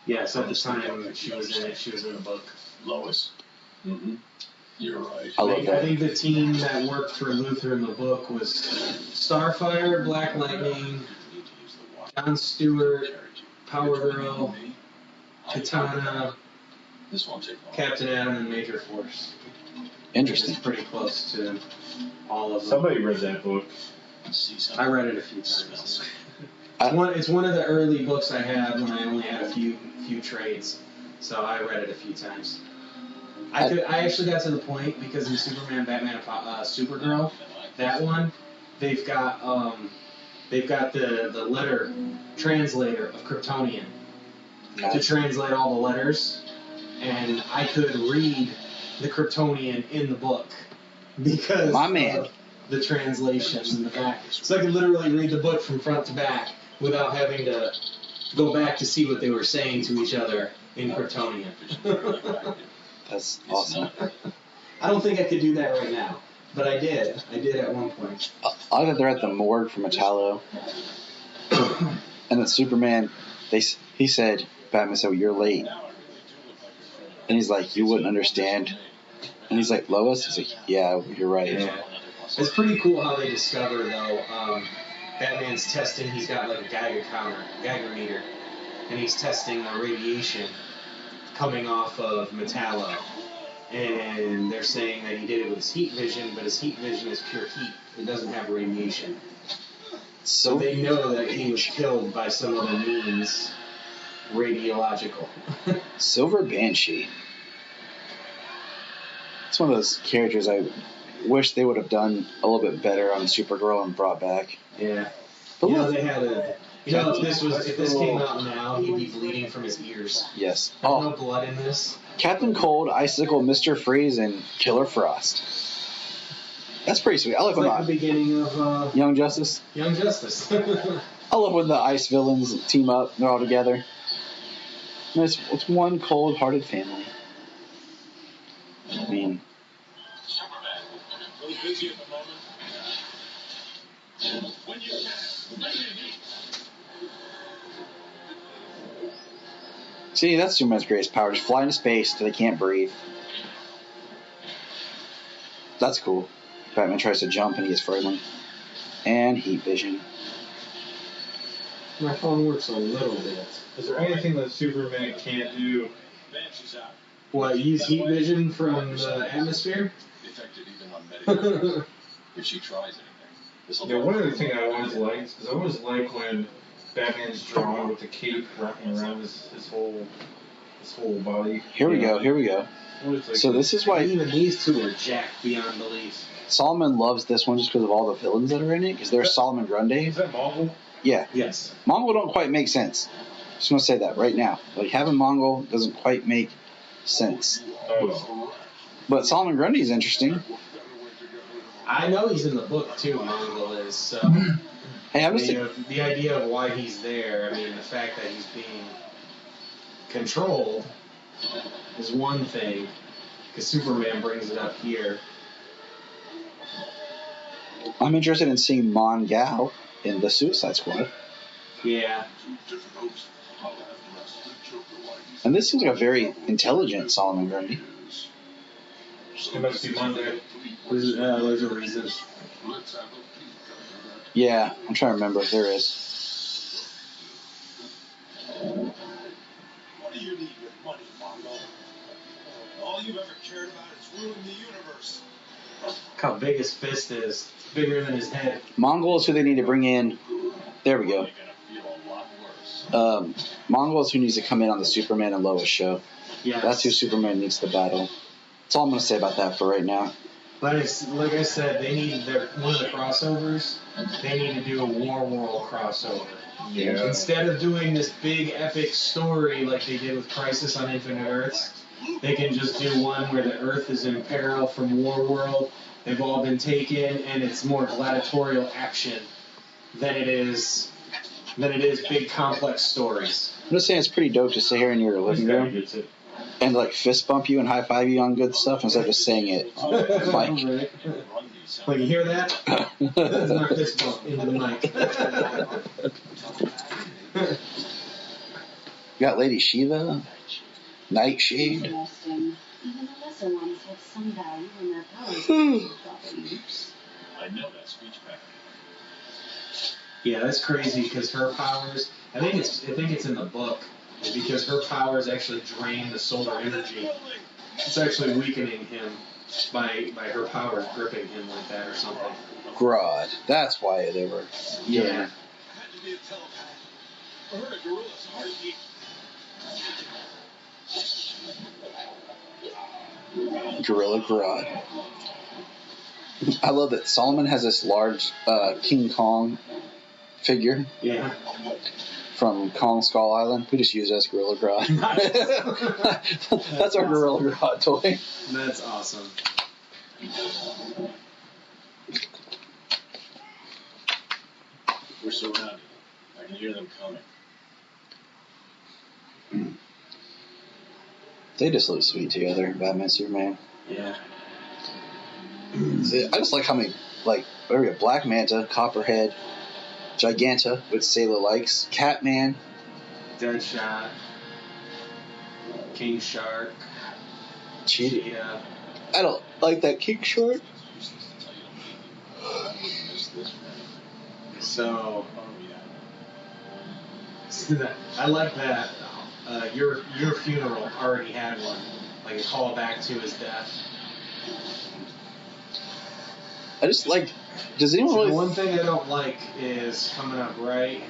Yes, at the time she was in it, she was in the book. Lois. Mm-hmm. You're right. I think the team that worked for Luthor in the book was Starfire, Black Lightning, John Stewart, Power Girl, Katana, Captain Atom, and Major Force. Interesting. It's pretty close to all of them. Somebody read that book. I read it a few times. It's one of the early books I had when I only had a few trades, so I read it a few times. I actually got to the point because in Superman, Batman, Supergirl, that one, they've got the letter translator of Kryptonian to translate all the letters, and I could read the Kryptonian in the book because of the translations in the back. So I could literally read the book from front to back without having to go back to see what they were saying to each other in Kryptonian. That's awesome. I don't think I could do that right now, but I did. I did at one point. I thought they're at the morgue for Metallo. And then Superman, he said, Batman said, "You're late." And he's like, "You wouldn't understand." And he's like, "Lois?" He's like, "Yeah, you're right." Yeah. It's pretty cool how they discover, though, Batman's testing, he's got like a Geiger meter, and he's testing the radiation coming off of Metallo. And they're saying that he did it with his heat vision, but his heat vision is pure heat. It doesn't have radiation. So they know that he was killed by some other means, radiological. Silver Banshee. It's one of those characters I wish they would have done a little bit better on Supergirl and brought back. Yeah. But they had a... if this came out now, he'd be bleeding from his ears. Yes. There's no blood in this. Captain Cold, Icicle, Mr. Freeze, and Killer Frost. That's pretty sweet. I love the beginning of Young Justice. Young Justice. I love when the ice villains team up. They're all together. And it's one cold-hearted family. I mean... busy at the moment. When you See, that's Superman's greatest power. Just fly into space till they can't breathe. That's cool. Batman tries to jump and he gets frozen. And heat vision. My phone works a little bit. Is there anything that Superman can't do? What, use heat vision from the atmosphere? If she tries anything. Yeah, one other thing I always liked is I always like when Batman's drawn with the cape wrapping around his whole body. Here we go. So this is why even these two are jacked beyond belief. Solomon loves this one just because of all the villains that are in it. Because there's Solomon Grundy. Is that Mongol? Yeah. Yes. Mongol don't quite make sense. Just want to say that right now. Like having Mongol doesn't quite make sense. Oh. But Solomon Grundy's interesting. I know he's in the book too. Mongol is so. Hey, I'm just the idea of why he's there. I mean, the fact that he's being controlled is one thing, because Superman brings it up here. I'm interested in seeing Mon Gao in the Suicide Squad. Yeah. And this seems like a very intelligent Solomon Grundy. It must be Monday. There's a reason. Yeah, I'm trying to remember if there is. What do you need with money, Mongo? All you've ever cared about is ruining the universe. Look how big his fist is. It's bigger than his head. Mongol is who they need to bring in. There we go. Mongol is who needs to come in on the Superman and Lois show. Yes. That's who Superman needs to battle. That's all I'm going to say about that for right now. Like I said, they need one of the crossovers. They need to do a War World crossover. Yeah. Instead of doing this big epic story like they did with Crisis on Infinite Earths, they can just do one where the Earth is in peril from War World. They've all been taken, and it's more gladiatorial action than it is big complex stories. I'm just saying it's pretty dope to sit here in your living room and like fist bump you and high five you on good stuff instead of just saying it. Like, you hear that? That's my fist bump into the mic. You got Lady Shiva, Nightshade. Even the lesser ones have some value in their powers. I know that speech pattern. Yeah, that's crazy because her powers. I think it's in the book. Because her powers actually drain the solar energy. It's actually weakening him by her powers gripping him like that or something. Grodd. That's why they were. Yeah. Gorilla Grodd. I love that Solomon has this large King Kong figure. Yeah. From Kong Skull Island. We just use it as Gorilla Grodd. That's our Gorilla Grodd toy. That's awesome. We're surrounded. I can hear them coming. They just look sweet together, Batman, Superman. Yeah. I just like how many, like, there we go, Black Manta, Copperhead, Giganta, which Sailor likes, Catman, Deadshot, King Shark, Cheetah. I don't like that King Shark. So, I like that. Your funeral already had one, like a callback to his death. I just like. Does anyone really? One thing I don't like is coming up right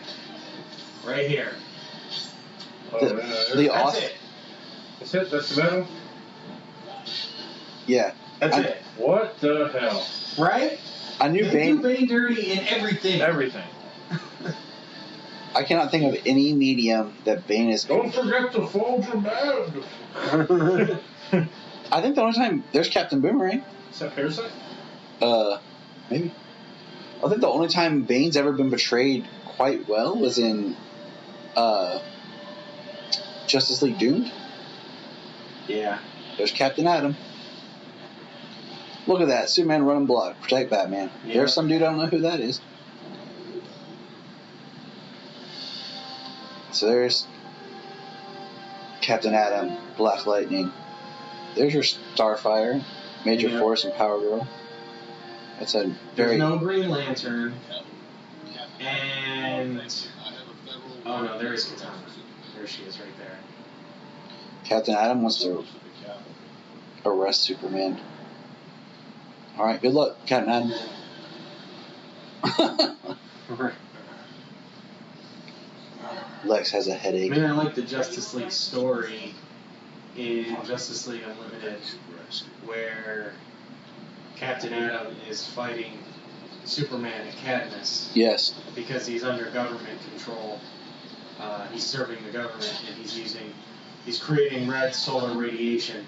here. That's it. That's it. That's the medal. Yeah. That's it. What the hell? Right? I knew Bane. Do Bane dirty in everything. Everything. I cannot think of any medium that Bane is. Don't forget to fold your bed. I think the only time there's Captain Boomerang. Is that Parasite? Maybe. I think the only time Bane's ever been portrayed quite well was in Justice League Doomed. Yeah. There's Captain Atom. Look at that. Superman running block. Protect Batman. Yeah. There's some dude I don't know who that is. So there's Captain Atom, Black Lightning. There's your Starfire, Major Force, and Power Girl. That's a very... There's no Green Lantern. And... Oh no, there is Katana. There she is right there. Captain Atom wants to arrest Superman. Alright, good luck, Captain Atom. Lex has a headache. I mean, I like the Justice League story in Justice League Unlimited where Captain Atom is fighting Superman and Cadmus. Yes. Because he's under government control. He's serving the government and he's creating red solar radiation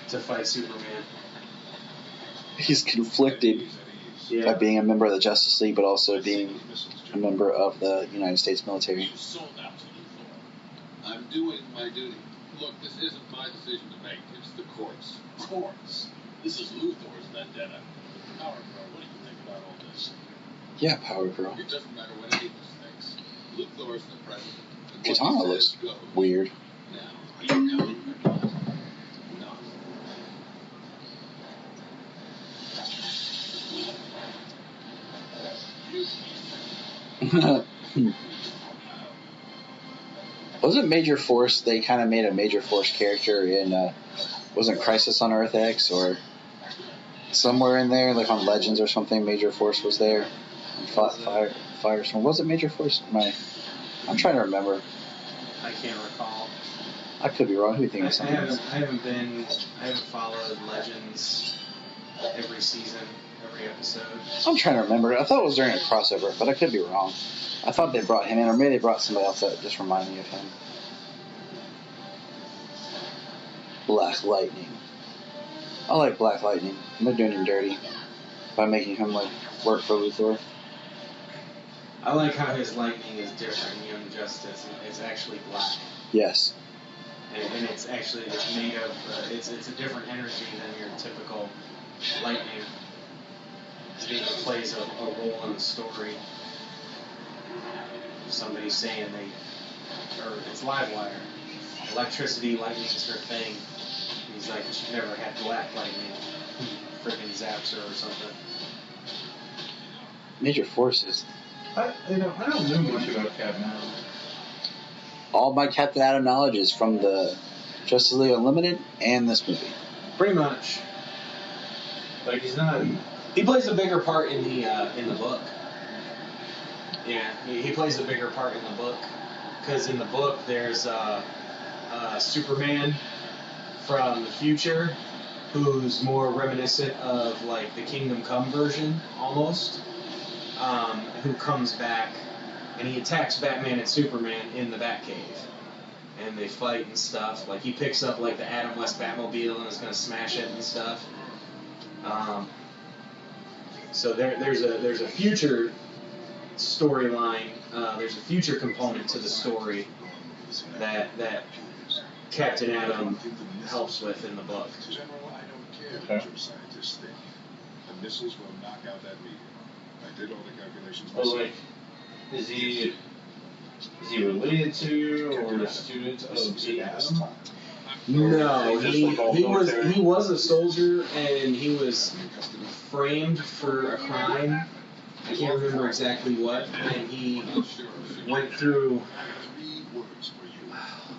to fight Superman. He's conflicted by being a member of the Justice League, but also being a member of the United States military. I'm doing my duty. Look, this isn't my decision to make. It's the court's. Courts? This is Luthor's vendetta. Power Girl, what do you think about all this? Yeah, Power Girl. It doesn't matter what any of us thinks. Luthor's the president. Katana looks weird. Now, are you coming or not? No. Wasn't Major Force, they kind of made a Major Force character in, wasn't Crisis on Earth X or somewhere in there, like on Legends or something, Major Force was there. Firestorm. Was it Major Force? I'm trying to remember. I can't recall. I could be wrong. Who do you think of something? I haven't followed Legends every season, every episode. I'm trying to remember. I thought it was during a crossover, but I could be wrong. I thought they brought him in, or maybe they brought somebody else that just reminded me of him. Black Lightning. I like Black Lightning. They're doing him dirty by making him like work for Luthor. I like how his lightning is different in Young Justice. It's actually black. Yes. And it's made of it's a different energy than your typical lightning. It even plays a role in the story. Somebody's saying it's Livewire. Electricity, lightning is her thing. He's like, she never had black lightning. Freaking zaps her or something. Major Forces. I don't know much about Captain Atom. All my Captain Atom knowledge is from the Justice League Unlimited and this movie. Pretty much. Like he's not. He plays a bigger part in the book. Yeah, he plays a bigger part in the book because in the book there's Superman from the future who's more reminiscent of like the Kingdom Come version almost. Who comes back and he attacks Batman and Superman in the Batcave, and they fight and stuff. Like he picks up like the Adam West Batmobile and is gonna smash it and stuff. So there's a future storyline. There's a future component to the story that Captain Atom helps with in the book. General, I don't care what your scientists think. The missiles will knock out that meteor. I did all the calculations myself. Like, is he related to or a student of the Atom? No, he was a soldier and he was framed for a crime. I can't remember exactly what, and he went through.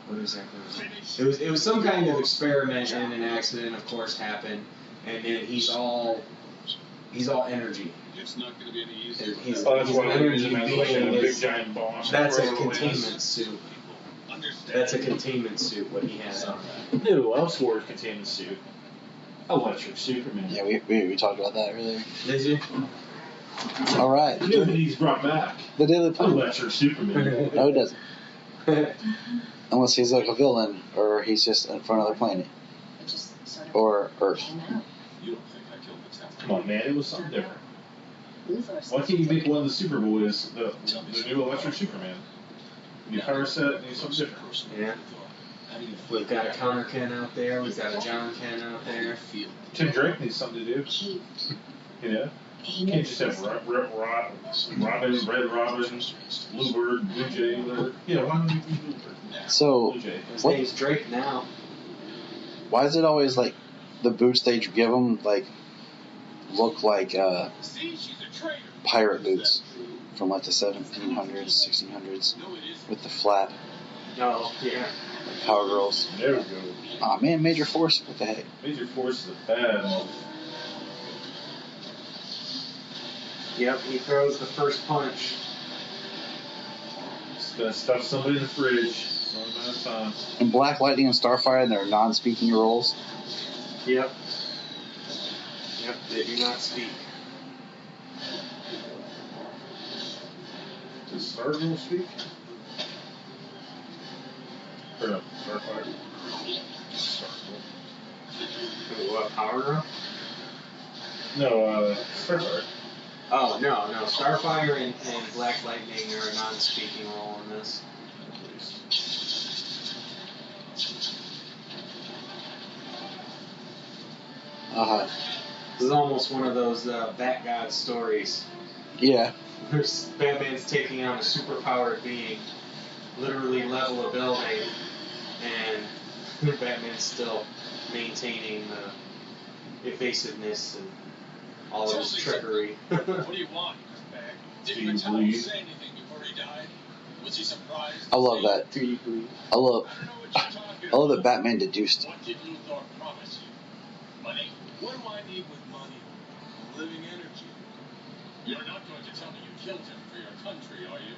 What exactly was it? It was some kind of experiment, and an accident, of course, happened, and then he's all energy. It's not going to be any easier. He's that's why an energy like a big giant bomb. That's a containment suit. That's a containment suit. What he has on. Who else wore a containment suit? Electric Superman. Yeah, we talked about that earlier. Did you? All right. You know that he's brought back. The Daily Planet. Electric Superman. No, he doesn't. Unless he's like a villain, or he's just from another planet, or Earth. You don't think I killed the town? Come on, man, it was something different. Why can't you make one of the Superboys the new Electric Superman? New power set, need something different. Yeah. We've got a Connor Ken out there. We've got a John Ken out there. Tim Drake needs something to do. You know? You can't just have Robin, Red Robin, Bluebird, Blue Jay. Yeah, why don't you be Bluebird? So, his name's Drake now. Why is it always like the boots they give him like look like pirate boots from like the 1700s, 1600s with the flat? Oh, yeah. Power Girls. There we go. Aw, man, Major Force. What the heck? Major Force is a bad. Yep, he throws the first punch. Just gonna stuff somebody in the fridge. One at a time. And Black Lightning and Starfire in their non-speaking roles. Yep. Yep, they do not speak. Does Stargirl speak? Or no, Starfire. Stargirl. What, Power Girl? No, Starfire. Oh, no. Starfire and Black Lightning are a non-speaking role in this. Uh-huh. This is almost one of those Bat God stories. Yeah. There's Batman's taking on a superpowered being, literally level a building, and Batman's still maintaining the evasiveness and all of his trickery. What do you want, Bag? Did you tell him to say anything before he died? Was he surprised? I love that. I love that Batman deduced. What did Luthor promise you? Money? What do I need with money? Living energy. You're not going to tell me you killed him for your country, are you?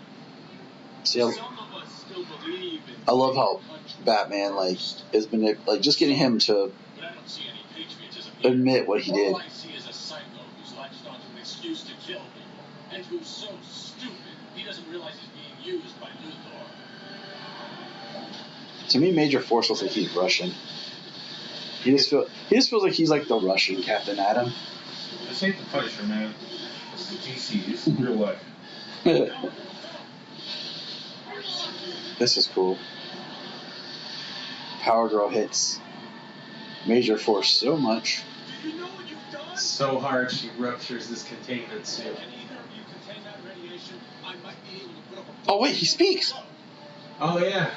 See, Some of us still believe in I love how Batman is just getting him to but I don't see any patriotism. admit what he did. All I see is a psycho who's latched onto an excuse to kill people, and who's so stupid he doesn't realize he's being used by Luthor. To me, Major Force looks like he's Russian. He just feels like he's like the Russian Captain Atom. This ain't the Punisher, man. This is DC. This is real life. This is cool. Power Girl hits Major Force so much. So hard she ruptures this containment suit. Oh wait, he speaks. Oh yeah.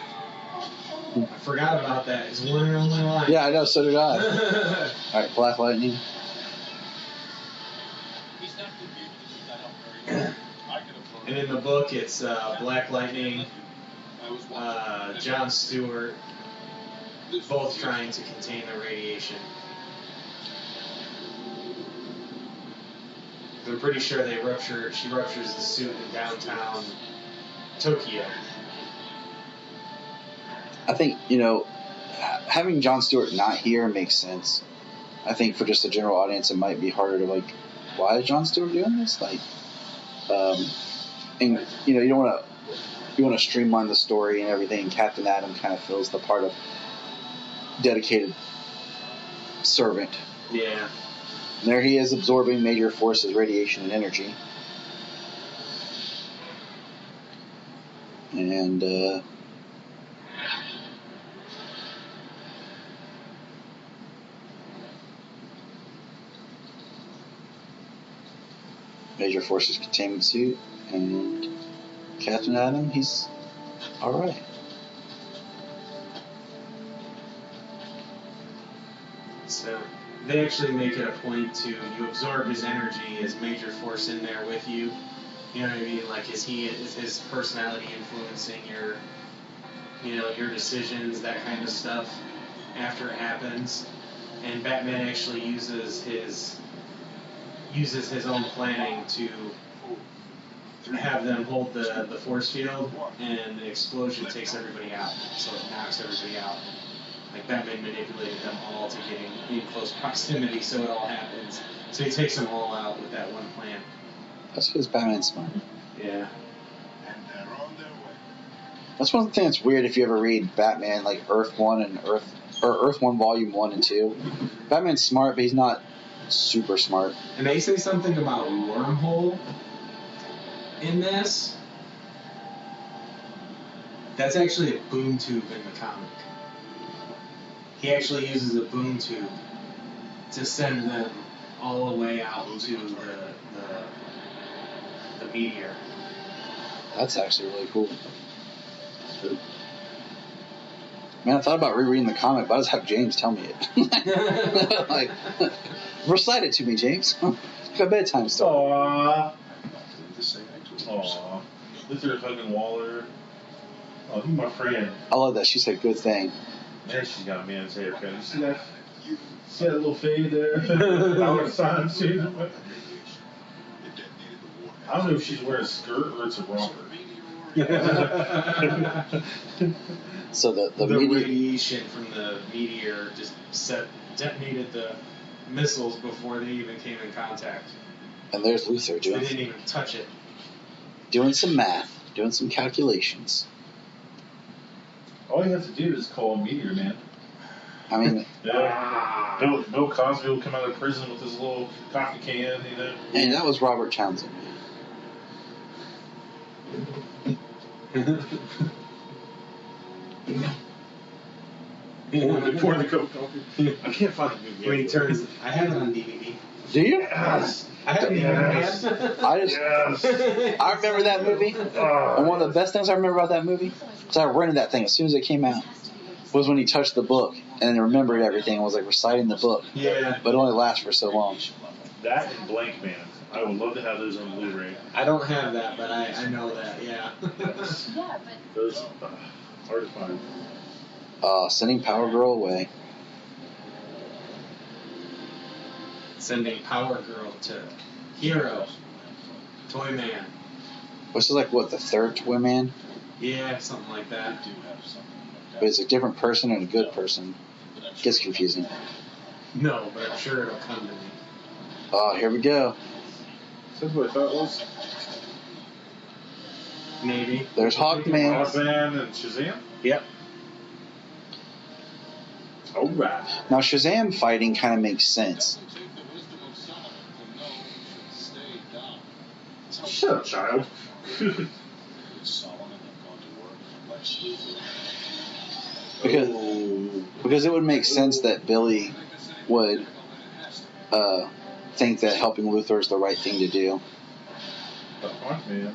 I forgot about that. It's one and only line. Yeah, I know. So did I. All right, Black Lightning. And in the book, it's Black Lightning, John Stewart, both trying to contain the radiation. I'm pretty sure she ruptures the suit in downtown Tokyo. I think, having Jon Stewart not here makes sense. I think for just the general audience, it might be harder to why is Jon Stewart doing this? And you don't want to streamline the story and everything. Captain Atom kind of fills the part of dedicated servant. Yeah. And there he is absorbing Major Force's radiation and energy. And Major Force's containment suit, and Captain Atom, he's alright. So they actually make it a point to you absorb his energy as Major Force in there with you. You know what I mean? Like, is his personality influencing your decisions, that kind of stuff after it happens? And Batman actually uses his own planning to have them hold the force field, and the explosion takes everybody out, so it knocks everybody out. Like, Batman manipulated them all to get in close proximity so it all happens. So he takes them all out with that one plan. That's because Batman's smart. Yeah. That's one thing that's weird if you ever read Batman, like Earth 1 and Earth 1 Volume 1 and 2. Batman's smart, but he's not super smart. And they say something about wormhole in this. That's actually a boom tube in the comic. He actually uses a boom tube to send them all the way out to the meteor. That's actually really cool. Man, I thought about rereading the comic, but I just have James tell me it. Recite it to me, James. It's a bedtime story. Aww. This is fucking Waller. Oh, he's my friend. I love that. She said good thing. Man, she's got a man's haircut. You see that? See that little fade there? Dollar sign shit. I don't know if she's wearing a skirt or it's a romper. So the radiation from the meteor just detonated the missiles before they even came in contact. And there's Luthor They doing. didn't even touch it. Doing some math, doing some calculations. All you have to do is call a meteor, man. I mean, yeah. Bill Cosby will come out of prison with his little coffee can, you know. And that was Robert Townsend. Pour the coffee. I can't find the movie. When he turns, I have it on DVD. Do you? Yes. I haven't even Yes. I remember that movie. And one of the best things I remember about that movie, because I rented that thing as soon as it came out, was when he touched the book and then remembered everything and was like reciting the book. Yeah. But it only lasts for so long. That and Blank Man. I would love to have those on Blu-ray. I don't have that, but I know that, yeah. Those hard to find. Sending Power Girl away. Sending Power Girl to Hero. Toy Man. Which is like, what, the third Toy Man? Yeah, something like that. But it's a different person and a good person. It gets confusing. No, but I'm sure it'll come to me. Oh, here we go. That's what I thought it was. Maybe. There's Hawkman. Hawkman and Shazam? Yep. Alright. Now, Shazam fighting kind of makes sense. Shut up, child. Because it would make sense that Billy would think that helping Luthor is the right thing to do. The Hawkman.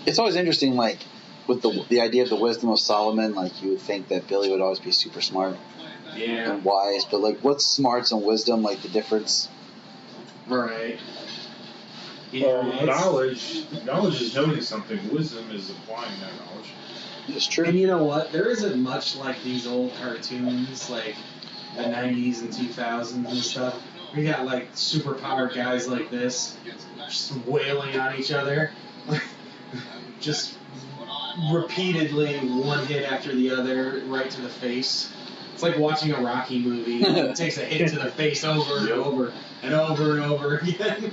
It's always interesting, like, with the idea of the wisdom of Solomon, like, you would think that Billy would always be super smart and wise, but, like, what's smarts and wisdom, like, the difference? Right. Knowledge is knowing something. Wisdom is applying that knowledge. It's true. And you know what? There isn't much like these old cartoons, like the 90s and 2000s and stuff. We got, like, superpowered guys like this, just wailing on each other. Just repeatedly, one hit after the other, right to the face. It's like watching a Rocky movie. It takes a hit to the face over and over and over and over again.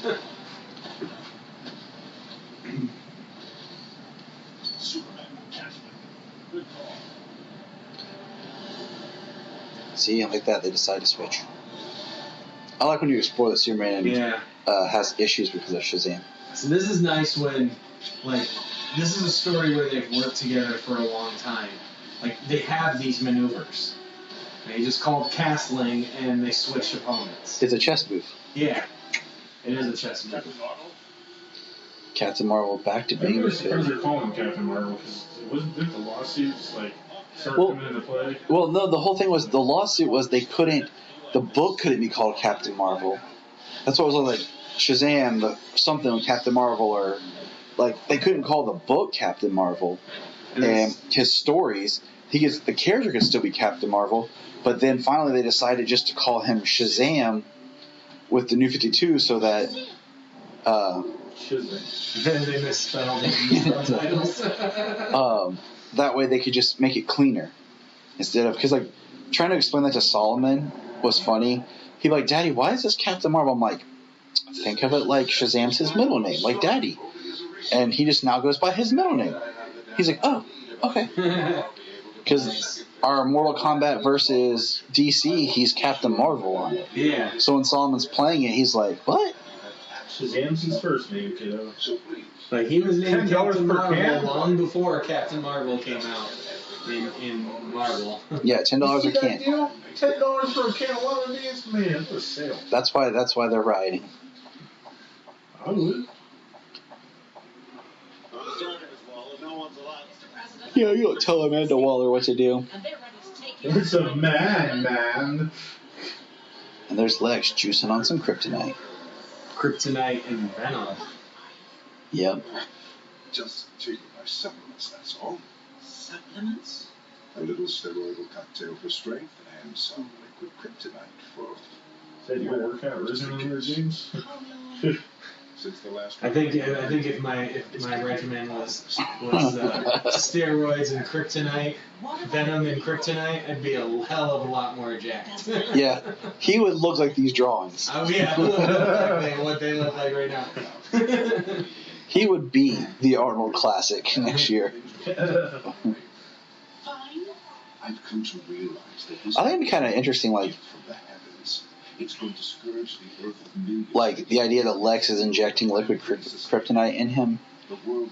See, like that, they decide to switch. I like when you explore that Superman has issues because of Shazam. So this is nice when, like, this is a story where they've worked together for a long time. Like, they have these maneuvers. They just called castling, and they switched opponents. It's a chess move. Yeah. It is a chess move. Captain Marvel back to being I'm surprised they're calling him Captain Marvel, because wasn't the lawsuits, like, start coming into play? Well, no, the whole thing was, the lawsuit was the book couldn't be called Captain Marvel. That's what it was like, Shazam, something on Captain Marvel, or, like, they couldn't call the book Captain Marvel. And his stories, the character could still be Captain Marvel, but then finally they decided just to call him Shazam with the New 52 so that... Then they misspelled it in the subtitles. That way they could just make it cleaner. Instead of... Because, like, trying to explain that to Solomon was funny. He'd be like, Daddy, why is this Captain Marvel? I'm like, think of it like Shazam's his middle name, like Daddy. And he just now goes by his middle name. He's like, oh, okay. Because our Mortal Kombat versus DC, he's Captain Marvel on it. Yeah. So when Solomon's playing it, he's like, what? Shazam's his first name, kiddo. Like, he was named Captain per Marvel can? long before Captain Marvel came out in Marvel. Yeah, $10 a can. $10 for a can of lemonade, man, for sale. That's why they're rioting. I would. Yeah, you don't tell Amanda Waller what to do. It's a man. And there's Lex juicing on some kryptonite. Kryptonite and Venom. Yep. Just taking my supplements, that's all. Supplements? A little steroidal cocktail for strength and some liquid kryptonite for... Said you gonna work out risen in your James? Since the last I think if my regimen was steroids and kryptonite, Venom and kryptonite, I'd be a hell of a lot more jacked. Yeah, he would look like these drawings. Oh yeah, like what they look like right now. He would be the Arnold Classic next year. I've come to realize that I think it'd be kind of interesting, like, it's going to scourge the earth of millions. like the idea that Lex is injecting liquid kryptonite in him,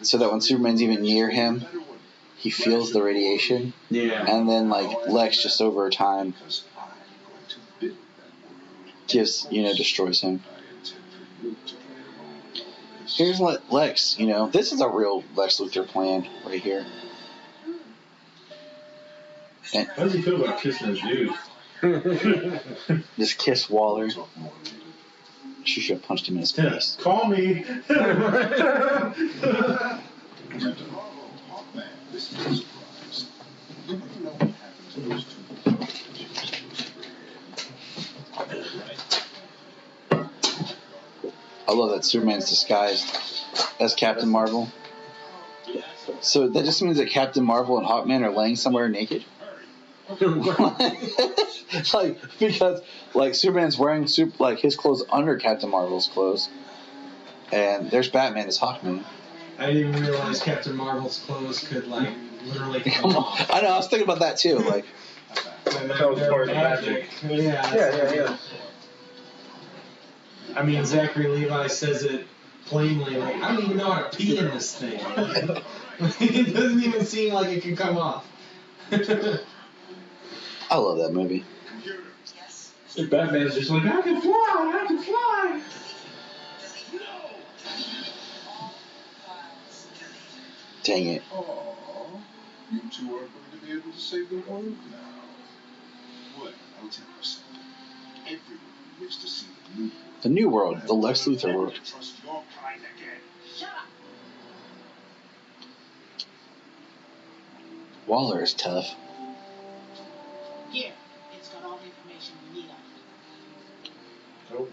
so that when Superman's even near him, he feels the radiation. Yeah. And then, like, Lex just over time destroys him. Here's what Lex, this is a real Lex Luthor plan right here. And How does he feel about kissing his dude? just kiss Waller. She should have punched him in his face. Call me. I love that Superman's disguised as Captain Marvel. So that just means that Captain Marvel and Hawkman are laying somewhere naked? because Superman's wearing his clothes under Captain Marvel's clothes, and there's Batman as Hawkman. I didn't even realize Captain Marvel's clothes could literally come off. I know, I was thinking about that too. That was part of the magic. Yeah. I mean, Zachary Levi says it plainly, I don't even know how to pee in this thing. It doesn't even seem like it can come off. I love that movie. Batman's just like, I can fly. Dang it. You two are going to be able to save the world now. Well, I'll tell you something. Everyone wishes to see The new world, the Lex Luthor world. trust your kind again. Shut up. Waller is tough. Here, it's got all the information we need on it. Oh.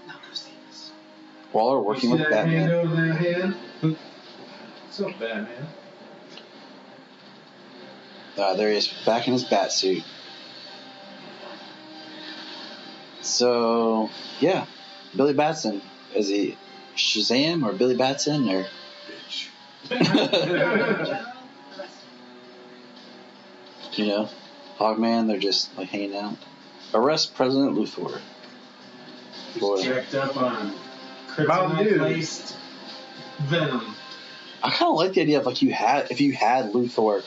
Now go save us. Waller working with Batman. Hand over that hand? What's up, Batman? There he is, back in his bat suit. So, yeah, Billy Batson. Is he Shazam or Billy Batson or? Hawkman, they're just hanging out. Arrest President Luthor. He's jacked up on kryptonite-laced venom. I kind of like the idea of if you had Luthor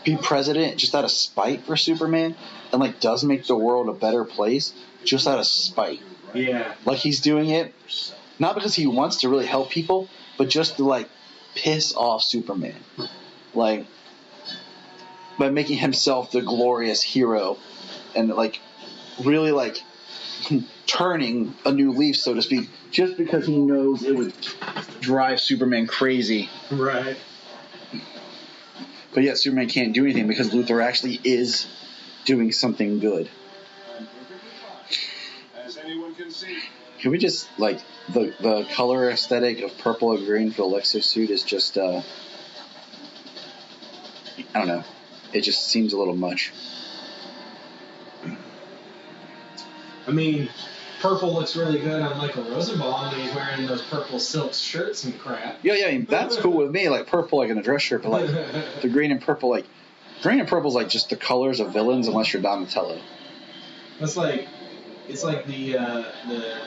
be president just out of spite for Superman and does make the world a better place just out of spite. Yeah. He's doing it not because he wants to really help people, but just to piss off Superman. By making himself the glorious hero and really turning a new leaf, so to speak, just because he knows it would drive Superman crazy. Right. But yet Superman can't do anything because Luthor actually is doing something good. As anyone can see. Can we just, the color aesthetic of purple and green for the Lexus suit is just, I don't know. It just seems a little much. I mean, purple looks really good on Michael Rosenbaum when he's wearing those purple silk shirts and crap. Yeah, I mean, that's cool with me, purple in a dress shirt, but the green and purple, green and purple is just the colors of villains unless you're Donatello. That's it's like the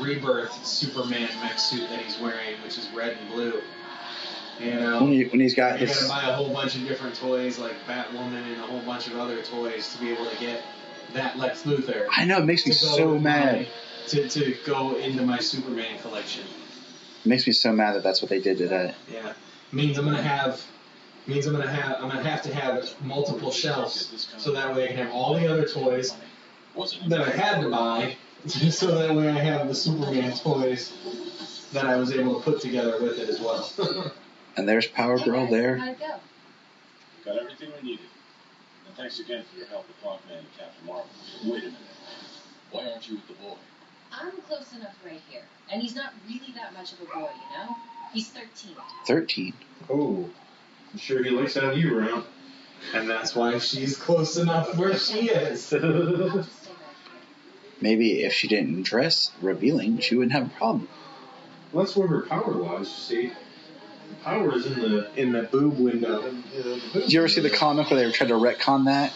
Rebirth Superman mech suit that he's wearing, which is red and blue. When he's got his... You gotta buy a whole bunch of different toys like Batwoman and a whole bunch of other toys to be able to get that Lex Luthor. I know, it makes me so mad. To go into my Superman collection. It makes me so mad that that's what they did to that. Yeah. Means I'm gonna have to have multiple shelves so that way I can have all the other toys that I had to buy, so that way I have the Superman toys that I was able to put together with it as well. And there's Power Girl there. How'd it go? Got everything we needed. And thanks again for your help with Hawkman and Captain Marvel. Wait a minute. Why aren't you with the boy? I'm close enough right here. And he's not really that much of a boy, He's 13. 13? Oh. I'm sure he likes having you around. And that's why she's close enough where she is. Maybe if she didn't dress revealing, she wouldn't have a problem. Well, that's where her power lies, you see. Power is in the boob window. Did you ever see the comic where they tried to retcon that?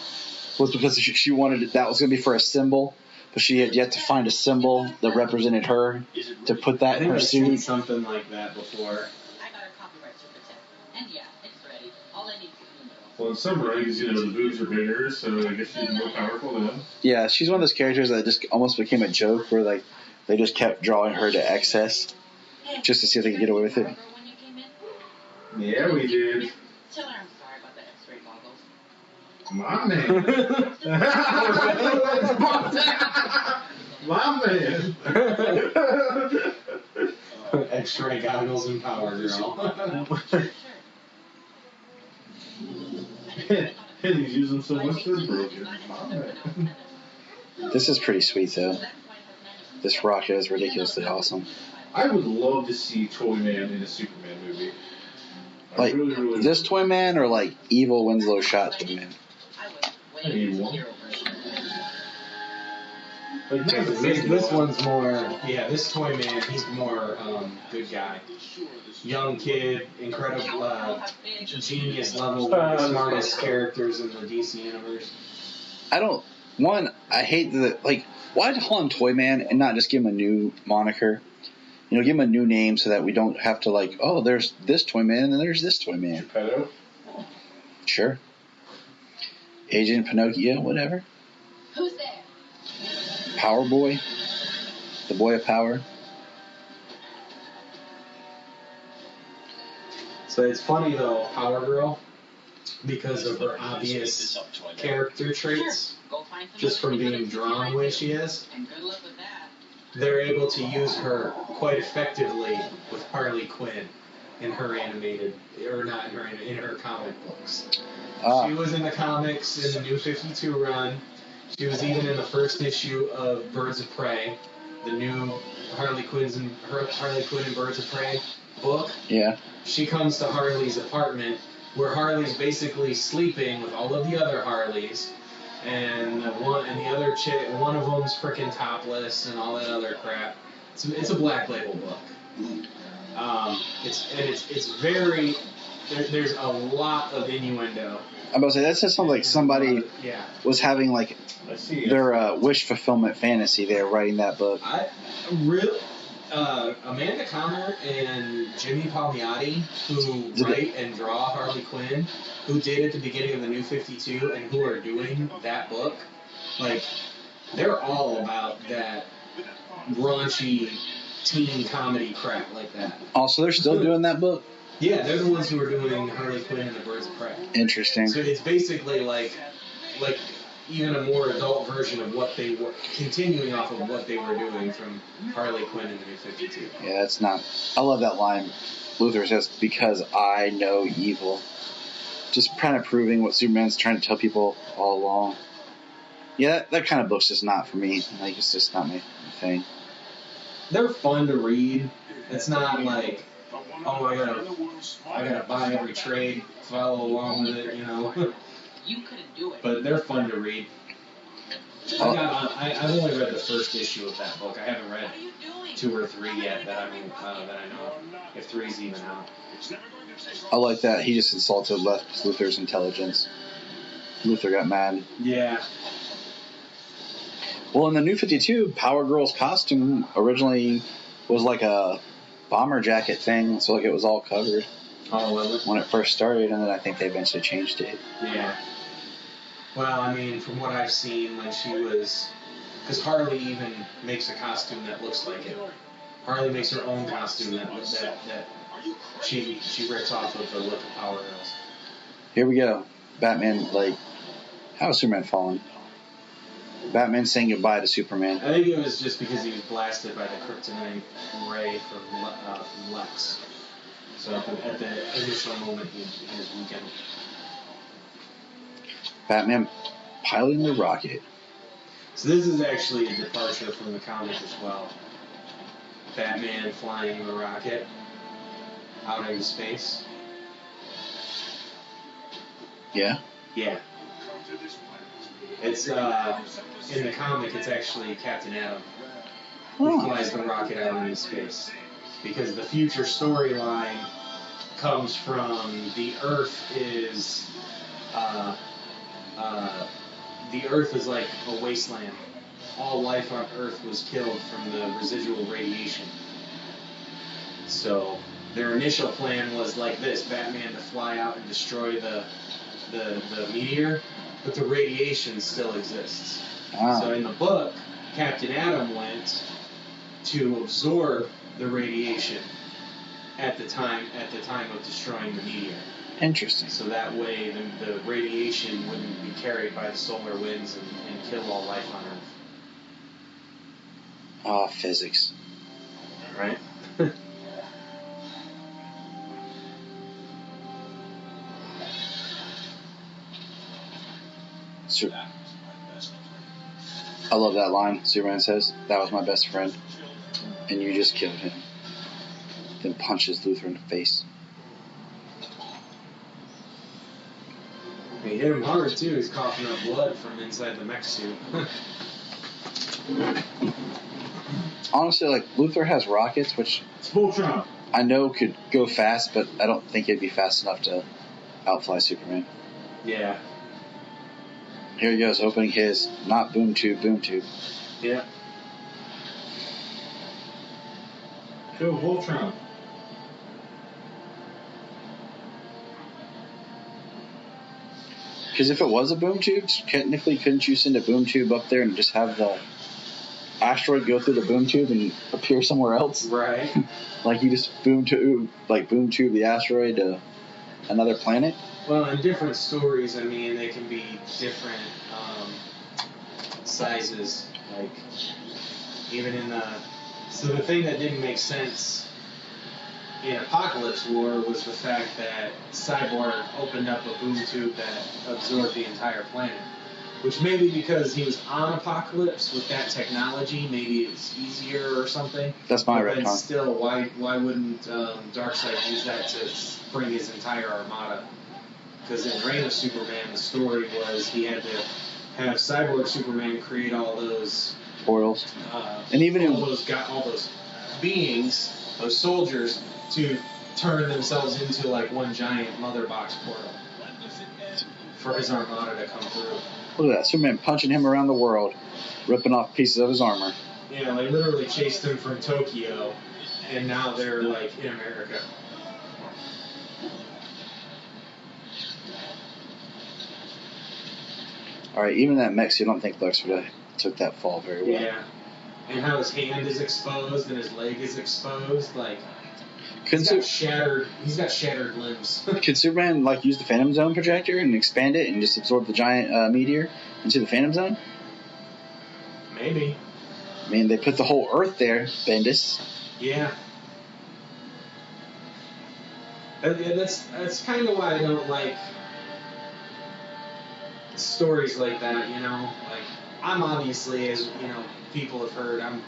Was because she wanted that was going to be for a symbol, but she had yet to find a symbol that represented her to put that in her I've seen suit. something like that before. I got our copyright certificate. And yeah, it's ready. All I need is the email. Well, in some writings, the boobs are bigger, so I guess she's more powerful then. Yeah, she's one of those characters that just almost became a joke where like they just kept drawing her to excess just to see if they could get away with it. Yeah, we did. Tell her I'm sorry about the X-ray goggles. My man. My man. X-ray goggles and Power Girl. And he's using so much they're broken. My man. This is pretty sweet though. This rocket is ridiculously awesome. I would love to see Toy Man in a Superman movie. Like really this Toy Man or like evil Winslow shot Toy Man? Evil. But this one's more, this Toy Man, he's more good guy. Young kid, incredible, genius level, smartest characters in the DC universe. I hate why'd call him Toy Man and not just give him a new moniker? You know, give him a new name so that we don't have to there's this Toy Man and then there's this Toy Man. Geppetto? Sure. Agent Pinocchio, whatever. Who's there? Power Boy. The Boy of Power. So it's funny though, Power Girl, because of her obvious character traits, just from being drawn the way she is, they're able to use her quite effectively with Harley Quinn in her animated, or not in her, in her comic books. She was in the comics in the New 52 run. She was even in the first issue of Birds of Prey, the new Harley Quinn and Birds of Prey book. Yeah. She comes to Harley's apartment, where Harley's basically sleeping with all of the other Harleys, and one of them's freaking topless and all that other crap. It's a Black Label book. It's very there's a lot of innuendo. I'm about to say that just sounds like somebody was having their wish fulfillment fantasy there writing that book. Amanda Conner and Jimmy Palmiotti, who write and draw Harley Quinn, who did at the beginning of the New 52 and who are doing that book, they're all about that raunchy teen comedy crap like that. Oh, so they're still doing that book? Yeah, they're the ones who are doing Harley Quinn and the Birds of Prey. Interesting. So it's basically like even a more adult version of what they were, continuing off of what they were doing from Harley Quinn in the New 52. Yeah, it's not. I love that line. Luthor says, "Because I know evil." Just kind of proving what Superman's trying to tell people all along. Yeah, that kind of book's just not for me. It's just not my thing. They're fun to read. It's not like, oh, I gotta buy every trade, follow along with it, you know. You couldn't do it. But they're fun to read. I've only read the first issue of that book. I haven't read 2 or 3 yet that I know of, if 3's even out. I like that. He just insulted Luthor's intelligence. Luthor got mad. Yeah. Well, in the New 52, Power Girl's costume originally was like a bomber jacket thing, so it was all covered. Oh, was it? When it first started, and then I think they eventually changed it. Yeah. Well, I mean, from what I've seen, when she was... Because Harley even makes a costume that looks like it. Harley makes her own costume that she rips off of the look of Power Girls. Here we go. Batman, how is Superman falling? Batman saying goodbye to Superman. I think it was just because he was blasted by the kryptonite ray from Lex. So at the initial moment, he was weakened. Batman piloting the rocket. So this is actually a departure from the comic as well. Batman flying the rocket out into space. Yeah? Yeah. It's, in the comic, it's actually Captain Atom who flies the rocket out into space. Because the future storyline comes from the Earth is the Earth is like a wasteland. All life on Earth was killed from the residual radiation. So their initial plan was like this: Batman to fly out and destroy the meteor, but the radiation still exists. So in the book, Captain Atom went to absorb the radiation at the time of destroying the meteor. Interesting. So that way the radiation wouldn't be carried by the solar winds and kill all life on Earth. Oh, physics. Right? I love that line Superman says, "That was my best friend, and you just killed him." Then punches Luthor in the face. He hit him hard too. He's coughing up blood from inside the mech suit. Honestly, like, Luthor has rockets, which I know could go fast, but I don't think it'd be fast enough to outfly Superman. Yeah. Here he goes, opening his not boom tube. Yeah. Go Voltron. Because if it was a boom tube, technically couldn't you send a boom tube up there and just have the asteroid go through the boom tube and appear somewhere else? Right. Like you just boom tube the asteroid to another planet? Well, in different stories, I mean, they can be different sizes. Like, even in the... So the thing that didn't make sense in Apocalypse War was the fact that Cyborg opened up a boom tube that absorbed the entire planet. Which maybe because he was on Apocalypse with that technology, maybe it's easier or something. That's my retcon. retcon. But still, why wouldn't Darkseid use that to bring his entire armada? Because in Reign of Superman, the story was he had to have Cyborg Superman create all those portals, and even all those beings, those soldiers, to turn themselves into like one giant mother box portal for his armada to come through. Look at that, Superman punching him around the world, ripping off pieces of his armor. Yeah, they literally chased him from Tokyo, and now they're like in America. Alright, even that mech suit, I don't think Lex would have took that fall very well. Yeah. And how his hand is exposed and his leg is exposed, like he's got shattered limbs. Could Superman use the Phantom Zone projector and expand it and just absorb the giant meteor into the Phantom Zone? Maybe. I mean, they put the whole Earth there, Bendis. Yeah. That's kind of why I don't like stories like that, you know? Like, I'm obviously, as, you know, people have heard, I'm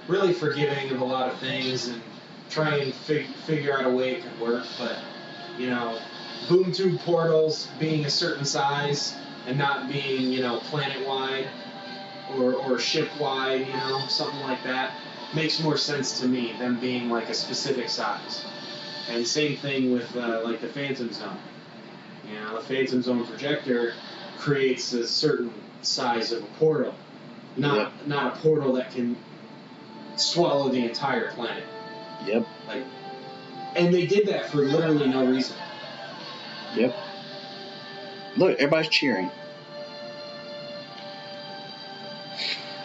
really forgiving of a lot of things and try and figure out a way it could work, but, you know, boom tube portals being a certain size and not being, you know, planet-wide or ship-wide, you know, something like that, makes more sense to me than being, like, a specific size. And same thing with, like, the Phantom Zone. You know, the Phantom Zone projector creates a certain size of a portal, not a portal that can swallow the entire planet. Yep. And they did that for literally no reason. Yep. Look, everybody's cheering.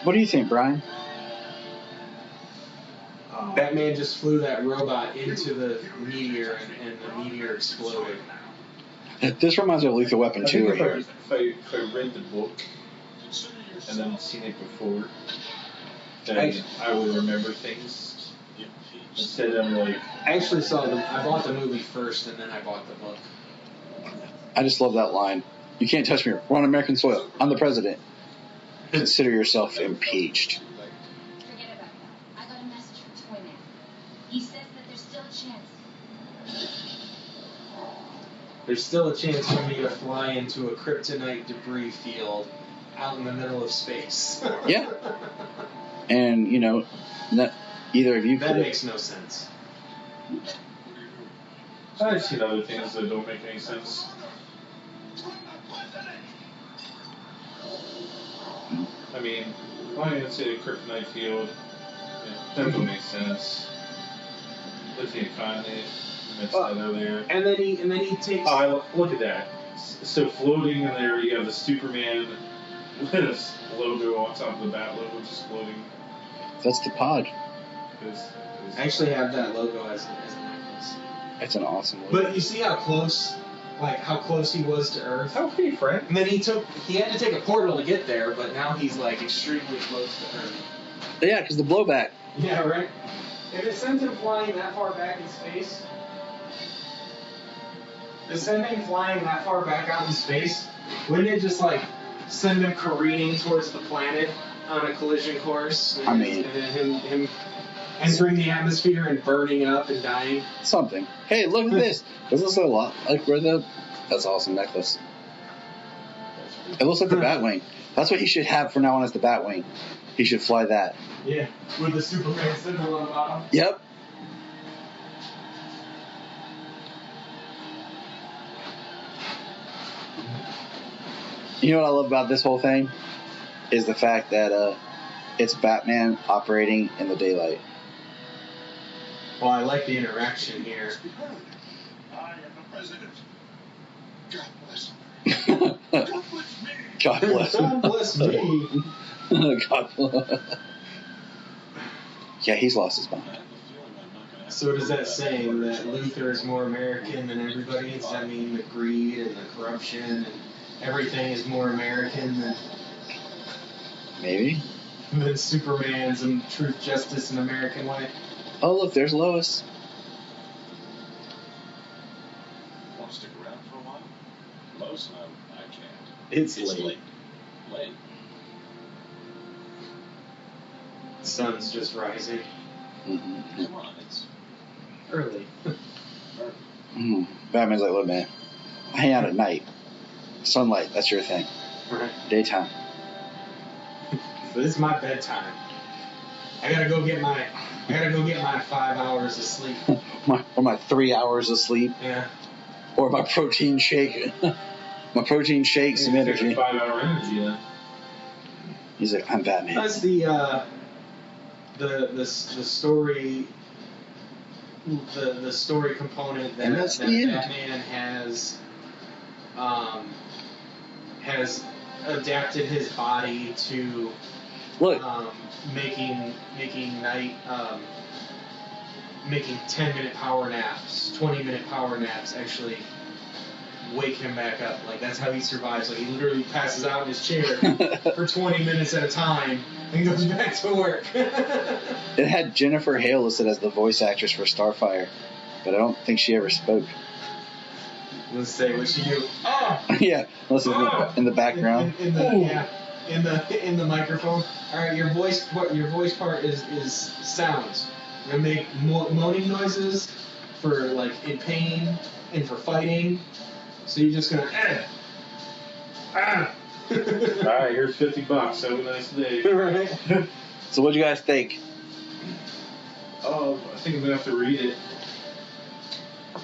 What do you think, Brian? Batman just flew that robot into the meteor, and the meteor exploded. This reminds me of Lethal Weapon 2. If I read the book and then seen it before, then I will remember things. Instead, I'm like... I actually I bought the movie first, and then I bought the book. I just love that line. You can't touch me. We're on American soil. I'm the president. Consider yourself impeached. Forget about that. I got a message from Toyman. He says that there's still a chance. There's still a chance for me to fly into a kryptonite debris field out in the middle of space. Yeah. And, you know, either of you that makes no sense. I've seen other things that don't make any sense. I mean, why didn't say Kryptonite Field? Yeah, that don't make sense. Lithium continent, you mentioned that earlier. And then he takes. Oh, look at that. So floating in there, you have the Superman with his logo on top of the bat logo, just floating. That's the pod. I actually have that logo as a necklace. It's an awesome logo. But you see how close he was to Earth? How okay, Frank? And then he had to take a portal to get there, but now he's like extremely close to Earth. Yeah, because the blowback. Yeah, right? If it sent him flying that far back in space, out in space, wouldn't it just like send him careening towards the planet on a collision course? And then him entering the atmosphere and burning up and dying? Something. Hey, look at this. This looks a lot like where the... That's an awesome necklace. It looks like the Batwing. That's what he should have from now on as the Batwing. He should fly that. Yeah, with the Superman symbol on the bottom. Yep. You know what I love about this whole thing? Is the fact that it's Batman operating in the daylight. Well, I like the interaction here. I am the president. God bless me. God bless him. God bless me. God bless. Yeah, he's lost his mind. So does that saying that Luther is more American than everybody? Does that mean the greed and the corruption and everything is more American than... Maybe. Than Superman's and truth, justice, and American way? Oh, look, there's Lois. Want to stick around for a while? Lois and I can't. It's late. Late. The sun's just rising. Mm-hmm. Come on, it's early. Batman's like, look, man, I hang out at night. Sunlight, that's your thing. Right. Daytime. This is my bedtime. I gotta go get my 5 hours of sleep. or my 3 hours of sleep. Yeah. Or my protein shake. My protein shake, some energy. 5-hour energy, then. He's like, I'm Batman. That's the story. The story component that Batman has adapted his body to making 10-minute power naps, 20-minute power naps actually wake him back up. Like, that's how he survives. Like, he literally passes out in his chair for 20 minutes at a time and goes back to work. It had Jennifer Hale listed as the voice actress for Starfire, but I don't think she ever spoke. Let's say what she do. Oh! Yeah, listen in the background. In the microphone. All right, your voice part is sounds. You're gonna make moaning noises for like in pain and for fighting. So you're just gonna All right, here's $50. Have a nice day. Right. So what do you guys think? Oh, I think I'm gonna have to read it.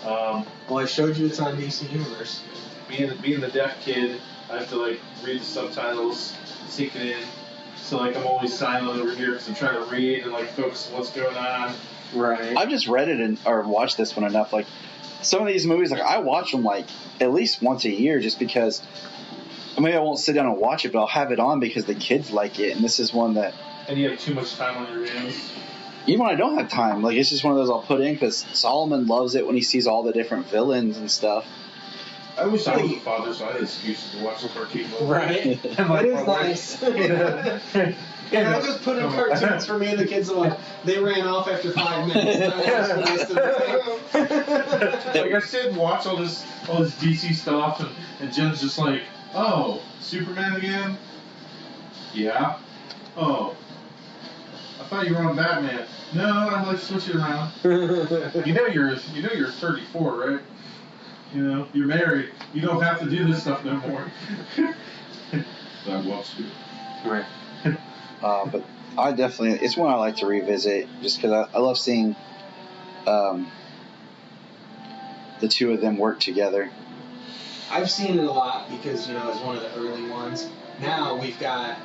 Well, I showed you it's on DC Universe. Being the deaf kid, I have to like read the subtitles, sink it in. So like I'm always silent over here because I'm trying to read and like focus on what's going on. Right. I've just read it or watched this one enough. Like some of these movies, like I watch them like at least once a year, just because. Maybe I won't sit down and watch it, but I'll have it on because the kids like it, and this is one that. And you have too much time on your hands. Even when I don't have time, like it's just one of those I'll put in because Solomon loves it when he sees all the different villains and stuff. I wish I was a father, so I had excuses to watch the cartoon movies. Right. That is nice. Yeah, I just put in cartoons for me and the kids. Like, they ran off after 5 minutes. And I watched the rest of the like I sit and watch all this DC stuff, and Jen's just like, "Oh, Superman again? Yeah. Oh, I thought you were on Batman. No, I like switch it around. you know you're 34, right? You know you're married. You don't have to do this stuff no more." I watched you. Right. But I definitely, it's one I like to revisit just because I love seeing the two of them work together. I've seen it a lot because, it's one of the early ones. Now we've got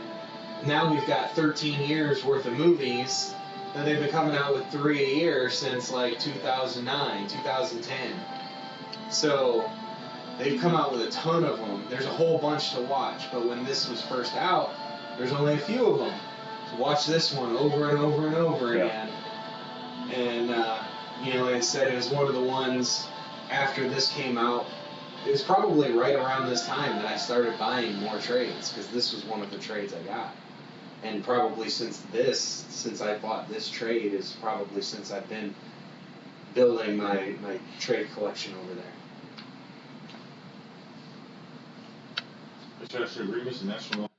13 years worth of movies, and they've been coming out with 3 a year since like 2009, 2010. So they've come out with a ton of them. There's a whole bunch to watch, but when this was first out, there's only a few of them. So watch this one over and over and over again. And, like I said, it was one of the ones after this came out. It was probably right around this time that I started buying more trades, because this was one of the trades I got. And probably since I bought this trade, is probably since I've been building my trade collection over there. It's actually Remus and National.